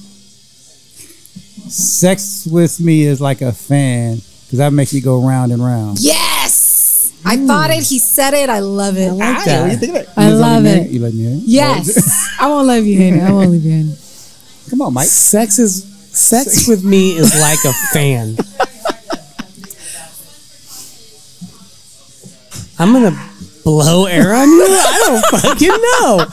Sex with me is like a fan because that makes me go round and round. Yes. I thought it. He said it. I love it. I like that. What do you think of that? I love it. You let me in? Yes. I won't let you in it. I won't leave you in it. Come on, Mike. Sex with me is like a fan. I'm gonna blow air on you? I don't fucking know.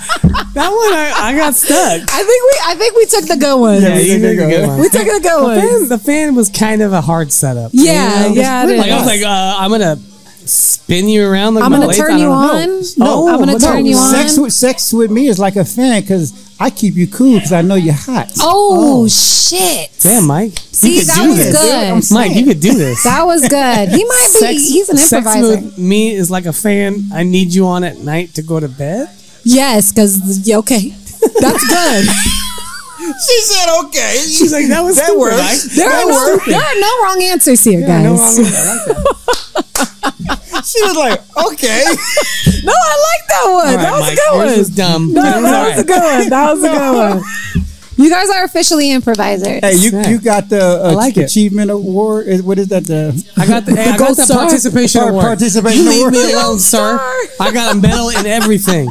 That one I got stuck. I think we took the good one. Yeah, you took the good one. We took the good one. The fan was kind of a hard setup. Yeah, yeah. Like, I was like, I'm gonna spin you around. Like I'm gonna turn you on. No, I'm gonna turn you on. Sex with me is like a fan because I keep you cool because I know you're hot. Oh shit! Damn, Mike. See, that was good. Mike, you could do this. That was good. He might be. He's an improviser. Sex with me is like a fan. I need you on at night to go to bed. Yes, because okay, that's good. She said okay. She's like, that was stupid, works. Mike. There are no wrong answers here, guys. No wrong answers. I like that. She was like, okay. No, I like that one. Right, that was Mike, a good one. Yours was dumb. No, that was a good one. That was a good one. You guys are officially improvisers. Hey, you got the achievement award. What is that? I got the participation award. Participation you award. leave me alone, sir. I got a medal in everything.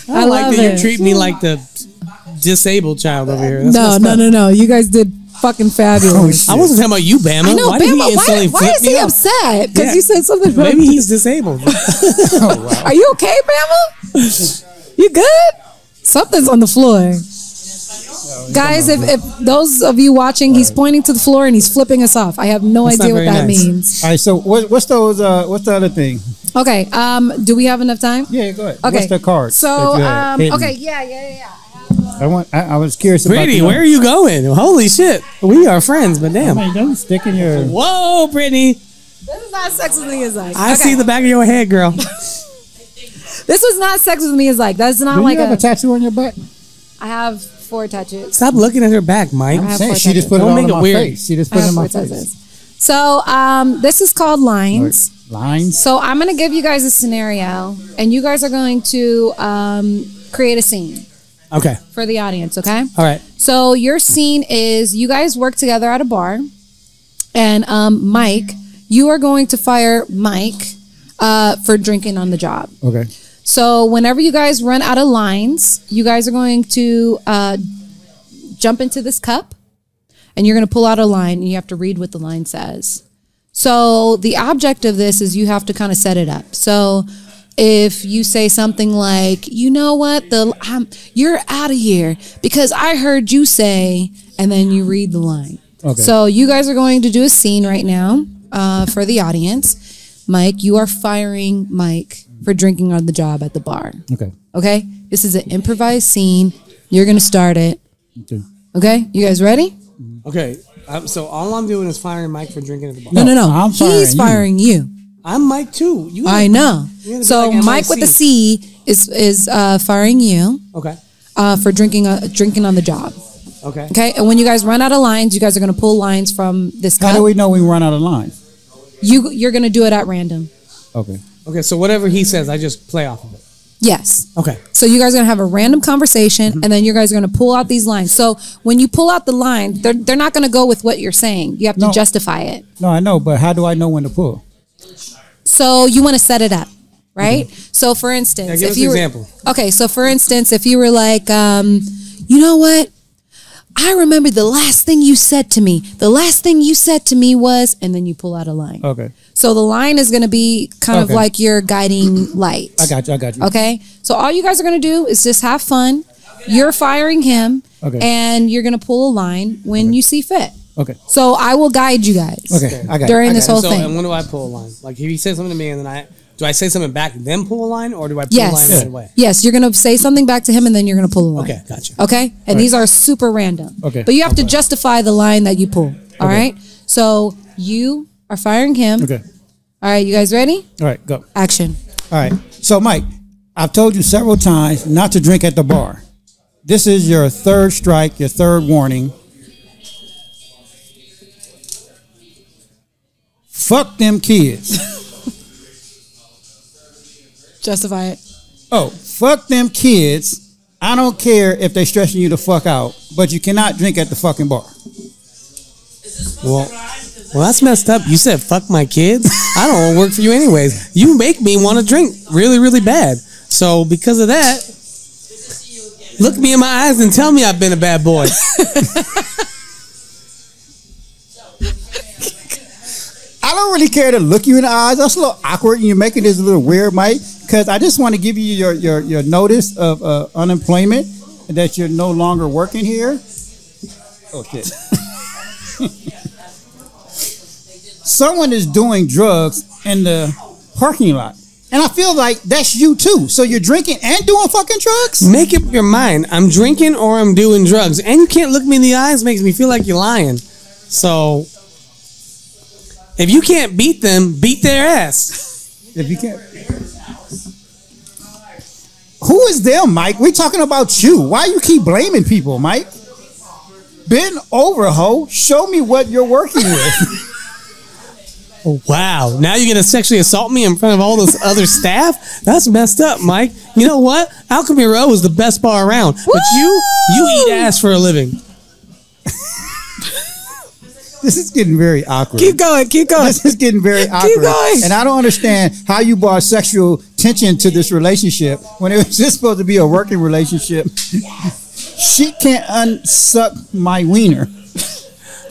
I like love that it. you treat me like the disabled child over here. No. You guys did fucking fabulous. I wasn't talking about you, Bama. I know, why did Bama. he instantly Why flip is he me up? upset? Because you said something. Maybe he's disabled. Oh, wow. Are you okay, Bama? You good? Something's on the floor. Guys, if those of you watching, he's pointing to the floor and he's flipping us off. I have no idea what that means. All right, so what's those? What's the other thing? Okay, do we have enough time? Yeah, go ahead. Okay. What's the card? So, okay, yeah. I was curious Brittany, about where are you going? Holy shit. We are friends, but damn. Don't stick in your... Whoa, Brittany. This is not Sex With Me Is Like. I see the back of your head, girl. This was not Sex With Me Is Like. That's not Do like you have a tattoo on your butt? I have 4 tattoos. Stop looking at her back, Mike. I'm saying she just put it on my face. She just put it in my face. So, this is called lines. Lines? So, I'm going to give you guys a scenario, and you guys are going to create a scene. Okay. For the audience, okay? All right. So, your scene is you guys work together at a bar, and Mike, you are going to fire Mike for drinking on the job. Okay. So whenever you guys run out of lines, you guys are going to jump into this cup and you're going to pull out a line and you have to read what the line says. So the object of this is you have to kind of set it up. So if you say something like, you know what, you're out of here because I heard you say, and then you read the line. Okay. So you guys are going to do a scene right now for the audience. Mike, you are firing Mike for drinking on the job at the bar. Okay. Okay? This is an improvised scene. You're going to start it. Okay? You guys ready? Okay. So all I'm doing is firing Mike for drinking at the bar. No. He's firing you. I'm Mike too. I know. So like Mike with the C is firing you. Okay. For drinking on the job. Okay. Okay? And when you guys run out of lines, you guys are going to pull lines from this cup. How do we know we run out of lines? You're going to do it at random. Okay. Okay, so whatever he says, I just play off of it. Yes. Okay. So you guys are going to have a random conversation, and then you guys are going to pull out these lines. So when you pull out the line, they're not going to go with what you're saying. You have to justify it. No, I know, but how do I know when to pull? So you want to set it up, right? So for instance, give us an example. Okay, so for instance, if you were like, you know what? I remember the last thing you said to me. The last thing you said to me was, and then you pull out a line. Okay. So the line is going to be kind of like your guiding light. I got you. Okay. So all you guys are going to do is just have fun. You're firing him. Okay. And you're going to pull a line when you see fit. Okay. So I will guide you guys. Okay. I got during this whole so, thing. And when do I pull a line? Like if he says something to me and then do I say something back and then pull a line, or do I pull a line right away? Yes, you're going to say something back to him and then you're going to pull a line. Okay, gotcha. Okay? And these are super random. Okay. But you have to justify the line that you pull. All right? So you are firing him. Okay. All right, you guys ready? All right, go. Action. All right. So, Mike, I've told you several times not to drink at the bar. This is your third strike, your third warning. Fuck them kids. Justify it. Oh, fuck them kids. I don't care if they're stressing you the fuck out, but you cannot drink at the fucking bar. Well, that's messed up. You said fuck my kids. I don't want to work for you anyways. You make me want to drink really, really bad. So because of that, look me in my eyes and tell me I've been a bad boy. I don't really care to look you in the eyes. That's a little awkward, and you're making this a little weird, Mike, because I just want to give you your notice of unemployment, and that you're no longer working here. Oh, shit. Someone is doing drugs in the parking lot. And I feel like that's you too. So you're drinking and doing fucking drugs? Make up your mind. I'm drinking or I'm doing drugs. And you can't look me in the eyes. Makes me feel like you're lying. So if you can't beat them, beat their ass. If you can't. Who is them, Mike? We're talking about you. Why you keep blaming people, Mike? Bend over, ho. Show me what you're working with. Wow. Now you're going to sexually assault me in front of all this other staff? That's messed up, Mike. You know what? Alchemy Row is the best bar around. Woo! But you eat ass for a living. This is getting very awkward. Keep going. This is getting very awkward. Keep going. And I don't understand how you brought sexual tension to this relationship when it was just supposed to be a working relationship. She can't unsuck my wiener.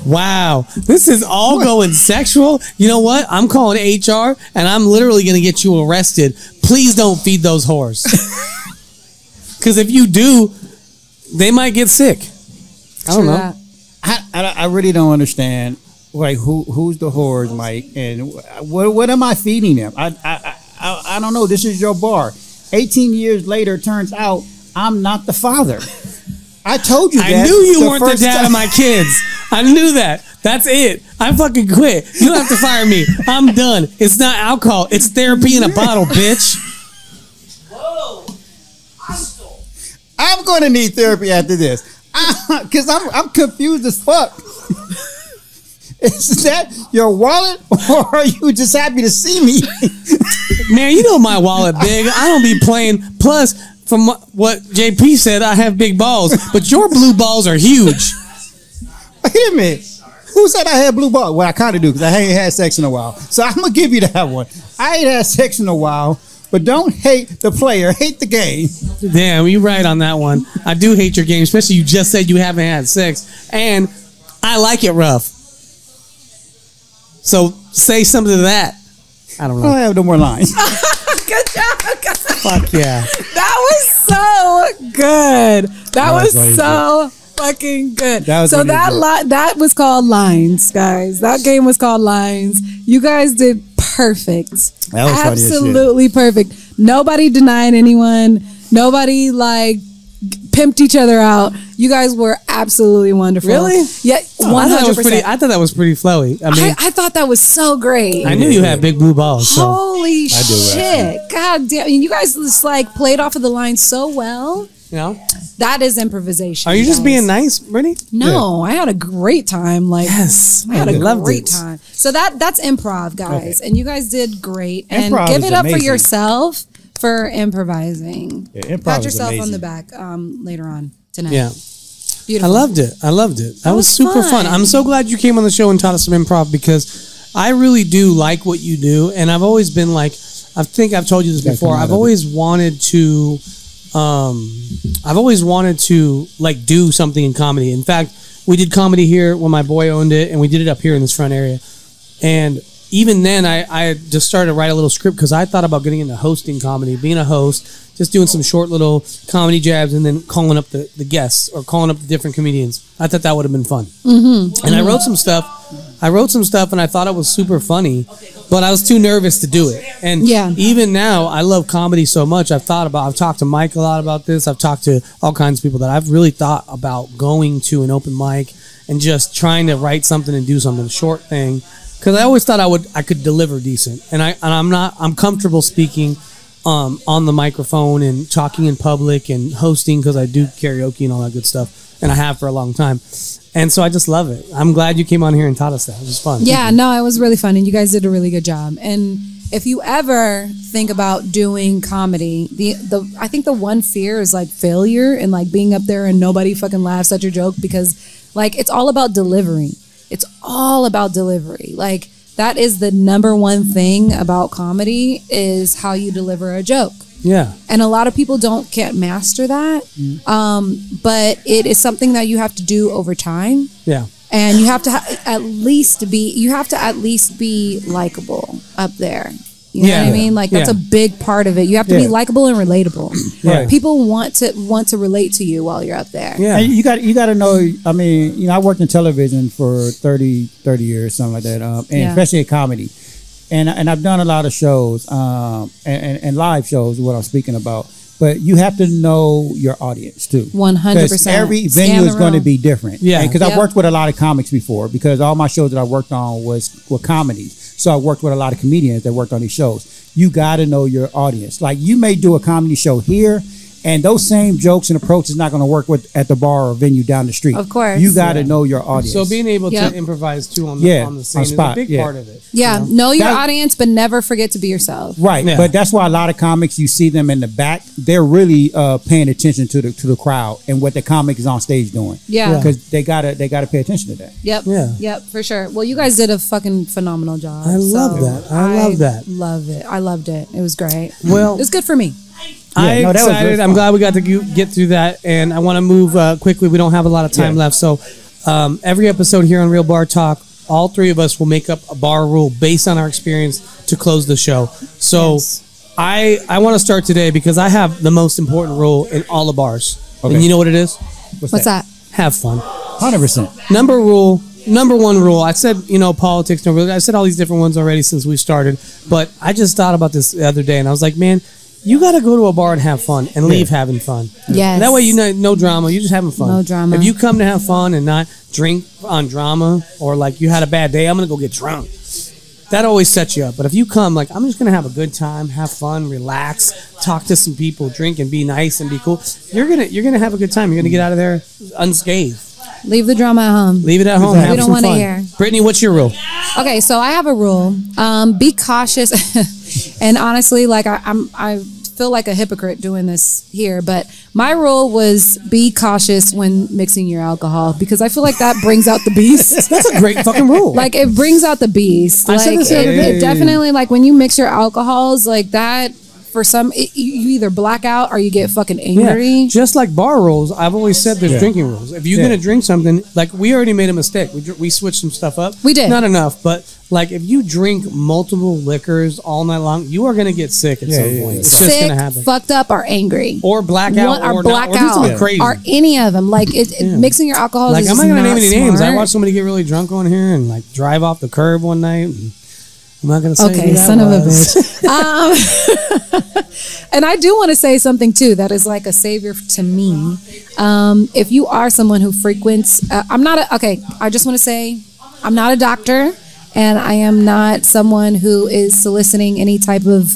Wow. This is all going sexual. You know what? I'm calling HR and I'm literally going to get you arrested. Please don't feed those whores. Because if you do, they might get sick. I don't know. I really don't understand. Like who's the whores, Mike, and what am I feeding them? I don't know. This is your bar. 18 years later, turns out I'm not the father. I told you that. I knew you weren't the dad of my kids. I knew that. That's it. I fucking quit. You don't have to fire me. I'm done. It's not alcohol. It's therapy in a bottle, bitch. Whoa. Hostile. I'm going to need therapy after this. Because I'm confused as fuck. Is that your wallet, or are you just happy to see me? Man, you know my wallet big. I don't be playing. Plus, from what JP said, I have big balls, but your blue balls are huge. Wait a minute. Who said I had blue balls? Well, I kind of do, because I ain't had sex in a while. So I'm going to give you that one. I ain't had sex in a while, but don't hate the player. Hate the game. Damn, you're right on that one. I do hate your game, especially you just said you haven't had sex, and I like it rough. So say something to that. I don't know. I don't have no more lines. Good job. Fuck yeah. That was so good. That was so fucking good. So that was called Lines, guys. That game was called Lines. You guys did perfect. That was absolutely perfect. Nobody denied anyone. Nobody like pimped each other out. You guys were absolutely wonderful. Really? Yeah, 100%. I thought that was pretty flowy. I mean, I thought that was so great. I knew you had big blue balls. So. Holy shit! God damn! You guys just like played off of the line so well. You know? That is improvisation. Are you just being nice, Brittany? No, I had a great time. Like, yes, I had a great time. So that's improv, guys, and you guys did great. And give it up for yourself for improvising. Yeah, pat yourself on the back later on tonight. Yeah. Beautiful. I loved it. That was super fun. I'm so glad you came on the show and taught us some improv, because I really do like what you do. And I've always been like, I think I've told you this before, I've always wanted to I've always wanted to like do something in comedy. In fact, we did comedy here when my boy owned it, and we did it up here in this front area. And even then, I just started to write a little script because I thought about getting into hosting comedy, being a host, just doing some short little comedy jabs, and then calling up the guests or calling up the different comedians. I thought that would have been fun. Mm-hmm. And I wrote some stuff. And I thought it was super funny, but I was too nervous to do it. And even now, I love comedy so much. I've talked to Mike a lot about this. I've talked to all kinds of people that I've really thought about going to an open mic and just trying to write something and do something, a short thing. Because I always thought I could deliver decent, and I'm comfortable speaking on the microphone and talking in public and hosting because I do karaoke and all that good stuff, and I have for a long time, and so I just love it. I'm glad you came on here and taught us that. It was fun. Yeah, no, it was really fun, and you guys did a really good job. And if you ever think about doing comedy, I think the one fear is like failure and like being up there and nobody fucking laughs at your joke because like it's all about delivering. It's all about delivery. Like that is the number one thing about comedy is how you deliver a joke. Yeah. And a lot of people can't master that. But it is something that you have to do over time. Yeah. And you have to at least be likable up there. You know what I mean? Like that's a big part of it. You have to be likable and relatable. Right. People want to relate to you while you're up there. Yeah. And you got to know, I mean, you know, I worked in television for 30 years, something like that. And especially in comedy. And I've done a lot of shows, and live shows is what I'm speaking about. But you have to know your audience too. 100%. Every venue is going to be different. Yeah. Because I've worked with a lot of comics before because all my shows that I worked on were comedies. So I worked with a lot of comedians that worked on these shows. You got to know your audience. Like you may do a comedy show here, and those same jokes and approaches not going to work at the bar or venue down the street. Of course. You got to know your audience. So being able to improvise too on the scene is a big part of it. Yeah. Know your audience, but never forget to be yourself. Right. Yeah. But that's why a lot of comics, you see them in the back, they're really paying attention to the crowd and what the comic is on stage doing. Yeah. Because they gotta pay attention to that. Yep. Yeah. Yep, for sure. Well, you guys did a fucking phenomenal job. I love that. I loved it. It was great. Well, it was good for me. I'm excited. I'm glad we got to get through that, and I want to move quickly. We don't have a lot of time left, so every episode here on Real Bar Talk, all three of us will make up a bar rule based on our experience to close the show. So I want to start today because I have the most important rule in all the bars. Okay. And you know what it is? What's that? Have fun. 100%. Number one rule. I said, politics. I said all these different ones already since we started, but I just thought about this the other day, and I was like, man, you got to go to a bar and have fun and leave having fun. Yes. And that way, no drama. You're just having fun. No drama. If you come to have fun and not drink on drama or like you had a bad day, I'm going to go get drunk. That always sets you up. But if you come like, I'm just going to have a good time, have fun, relax, talk to some people, drink and be nice and be cool, you're going to have a good time. You're going to get out of there unscathed. Leave the drama at home. Leave it at home. We don't want to hear. Brittany, what's your rule? Okay, so I have a rule. Be cautious. And honestly, like I feel like a hypocrite doing this here, but my rule was be cautious when mixing your alcohol because I feel like that brings out the beast. That's a great fucking rule. Like it brings out the beast. I said this the other day. It definitely, like when you mix your alcohols like that, for some, you either black out or you get fucking angry. Yeah. Just like bar rules, I've always said there's drinking rules. If you're going to drink something, like we already made a mistake. We switched some stuff up. We did. Not enough, but like if you drink multiple liquors all night long, you are going to get sick at some point. It's sick, just going to happen. Fucked up, or angry. Or black out. Or black out. Or do something crazy. Or any of them. Like mixing your alcohol is I'm not going to name any smart. names. I watched somebody get really drunk on here and like drive off the curb one night. And I'm not going to say okay, son of a bitch. And I do want to say something too that is like a savior to me. If you are someone who frequents, I just want to say I'm not a doctor and I am not someone who is soliciting any type of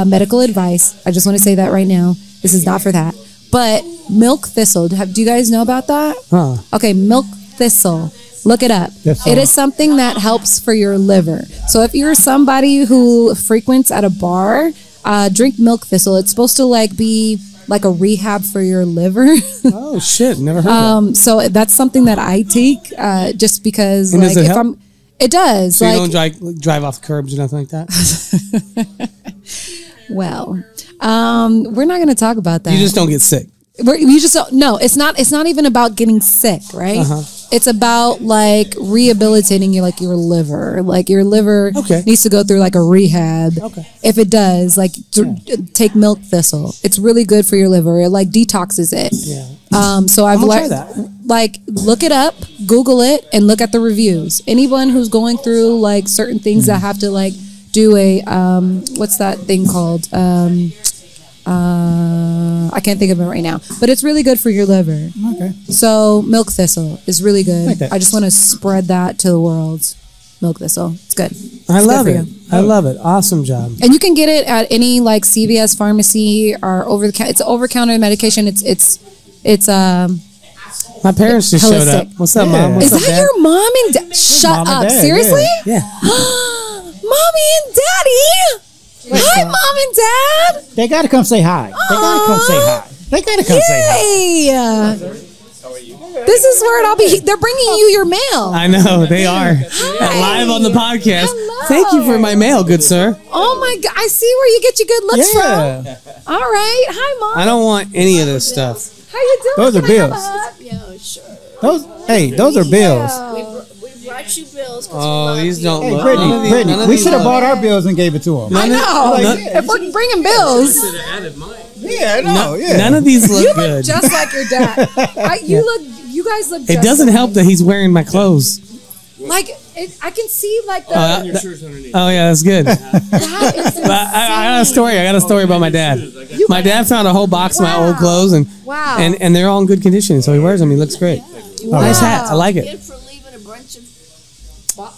medical advice. I just want to say that right now. This is not for that. But milk thistle, do you guys know about that? Huh. Okay, milk thistle. Look it up. It is something that helps for your liver. So if you're somebody who frequents at a bar, drink milk thistle. It's supposed to be like a rehab for your liver. Oh shit! Never heard of that. So that's something that I take just because and does it help? It does. So you don't drive off the curbs or nothing like that? Well, we're not going to talk about that. You just don't get sick. You just don't. No, it's not. It's not even about getting sick, right? It's about like rehabilitating your liver. Like your liver needs to go through like a rehab. If it does, like take milk thistle. It's really good for your liver. It like detoxes it. So I've like look it up, Google it, and look at the reviews. Anyone who's going through like certain things that have to like do a what's that thing called? I can't think of it right now, but it's really good for your liver. So milk thistle is really good. I just want to spread that to the world. Milk thistle, it's good. I love it. I love it. Awesome job. And you can get it at any like CVS pharmacy or over the counter. It's over counter medication. It's my parents just showed up. What's up, Mom? What's up, Is that Dad? your mom and dad? Shut up. Seriously? Yeah. Mommy and Daddy. Hi, Mom and Dad. They gotta come say hi. They gotta come say hi. They gotta come say hi. This is where I'll be. They're bringing you your mail. I know they are live on the podcast. Hello. Thank you for my mail, good sir. Oh my God! I see where you get your good looks from. All right. Hi, Mom. I don't want any of this stuff. How you doing? Those are bills. Yeah, sure. Those are bills. We brought you bills. Oh, these don't Hey, look. Brittany, we should have bought our bills and gave it to them. I know. If we're bringing bills, Yeah, I know. None of these look you good. look just like your dad. You guys look. It doesn't help that he's wearing my clothes. Like I can see like the. Oh yeah, that's good. That is But I got a story. I got a story about my dad. My dad found a whole box of my old clothes, and they're all in good condition. So he wears them. He looks great. Nice hat. I like it. For leaving a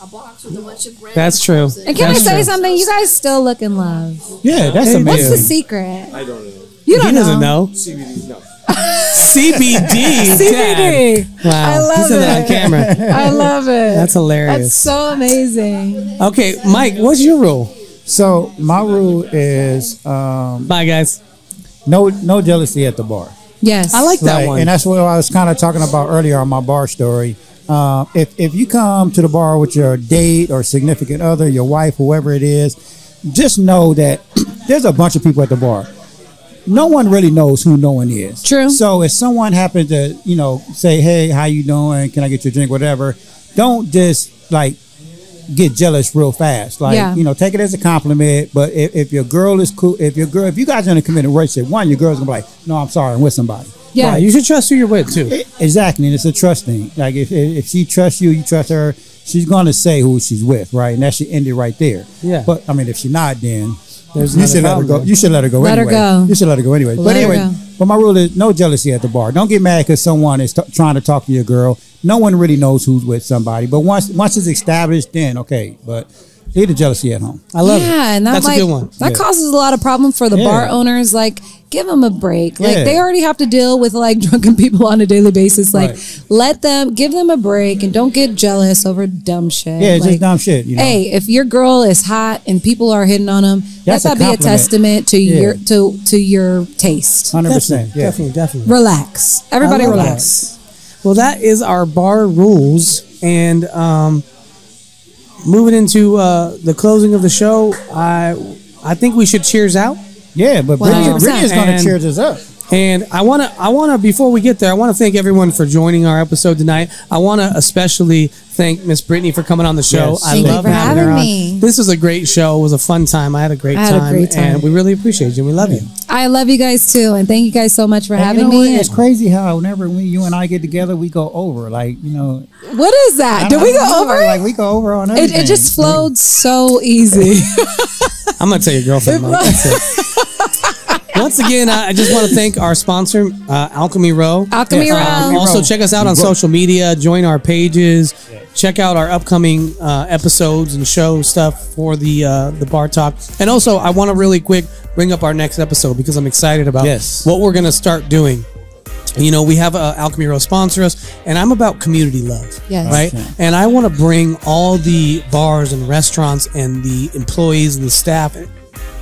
box with a bunch of random That's true. And can I say something? You guys still look in love. Yeah, that's amazing. What's the secret? I don't know. You don't He doesn't know. CBD's no. CBD. CBD. Wow. I love he said that it. on camera. I love it. That's hilarious. That's so amazing. Okay, Mike, what's your rule? So my rule is Bye, guys. no jealousy at the bar. Yes. I like that one. And that's what I was kind of talking about earlier on my bar story. If you come to the bar with your date or significant other, your wife, whoever it is, just know that there's a bunch of people at the bar. No one really knows who no one is. True. So if someone happens to, say, hey, how you doing? Can I get you a drink? Whatever. Don't just like get jealous real fast. Like, take it as a compliment. But if your girl is cool, if you guys are in a committed relationship, your girl's gonna be like, no, I'm sorry, I'm with somebody. Yeah. You should trust who you're with too. Exactly, and it's a trust thing. Like if she trusts you, you trust her. She's gonna say who she's with, right? And that should end it right there. Yeah. But I mean, if she's not, then you another should let her go. problem. You should let her go Let her anyway. go. You should let her go anyway. Let her But go. anyway, but my rule is no jealousy at the bar. Don't get mad because someone is trying to talk to your girl. No one really knows who's with somebody. But once it's established, then okay. But leave the jealousy at home. I love it. Yeah, and That's a good one. That causes a lot of problems for the bar owners. Like, give them a break. Like, they already have to deal with like drunken people on a daily basis. Like, give them a break and don't get jealous over dumb shit. Yeah, it's just dumb shit. Hey, if your girl is hot and people are hitting on them, let that be a testament to your taste. 100%. Yeah. Definitely. Relax, everybody, relax. Well, that is our bar rules, and moving into the closing of the show, I think we should cheers out. Yeah, but Brittany is going to cheers us up. And I wanna before we get there, I wanna thank everyone for joining our episode tonight. I wanna especially thank Miss Brittany for coming on the show. Yes. I Thank you love for having her having on. me. This was a great show. It was a fun time. I had a great time, and we really appreciate you. We love you. I love you guys too, and thank you guys so much for having me. me. It's crazy how whenever you and I get together, we go over. Like, What is that? Did we go over? Like, we go over on everything. It just flowed so easy. I'm gonna tell your girlfriend, Mike. That's it. Once again, I just want to thank our sponsor, Alchemy Row. Alchemy Row. Also, check us out on social media. Join our pages. Check out our upcoming episodes and show stuff for the Bar Talk. And also, I want to really quick bring up our next episode because I'm excited about what we're going to start doing. We have Alchemy Row sponsor us, and I'm about community love, right? And I want to bring all the bars and restaurants and the employees and the staff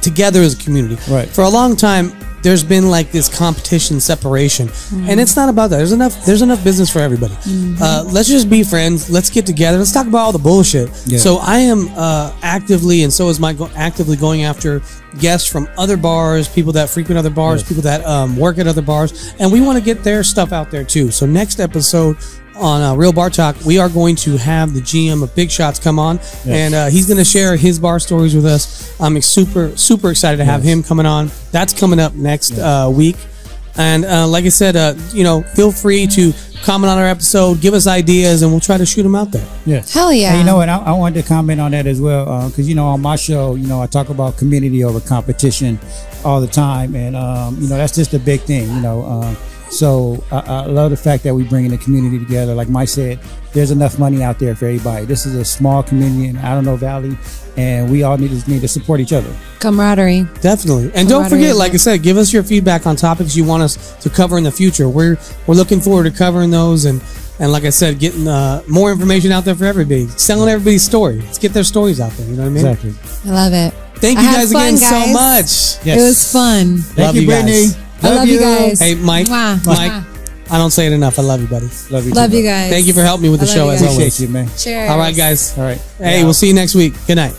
together as a community. Right. For a long time, there's been like this competition separation, and it's not about that. There's enough business for everybody. Let's just be friends. Let's get together. Let's talk about all the bullshit. So I am actively, and so is Mike, actively going after guests from other bars, people that frequent other bars, people that work at other bars, and we want to get their stuff out there too. So next episode on Real Bar Talk, we are going to have the GM of Big Shots come on, and he's going to share his bar stories with us. I'm super excited to have him coming on. That's coming up next week. And like I said, feel free to comment on our episode, give us ideas, and we'll try to shoot them out there. Hell yeah. And you know what? I wanted to comment on that as well, because on my show, I talk about community over competition all the time, and that's just a big thing. So I love the fact that we bring the community together. Like Mike said, there's enough money out there for everybody. This is a small community in I don't know Valley, and we all need to support each other. Camaraderie. Definitely. And don't forget, like I said, give us your feedback on topics you want us to cover in the future. We're looking forward to covering those, and like I said, getting more information out there for everybody. Selling everybody's story. Let's get their stories out there. You know what I mean? Exactly. I love it. Thank you guys again so much. It was fun. Thank you, Brittany. I love you guys. Hey, Mike. Mwah. Mike. I don't say it enough. I love you, buddy. Love you. Love you guys. Thank you for helping me with the show as always. Appreciate you, man. Cheers. All right, guys. All right. Hey, we'll see you next week. Good night.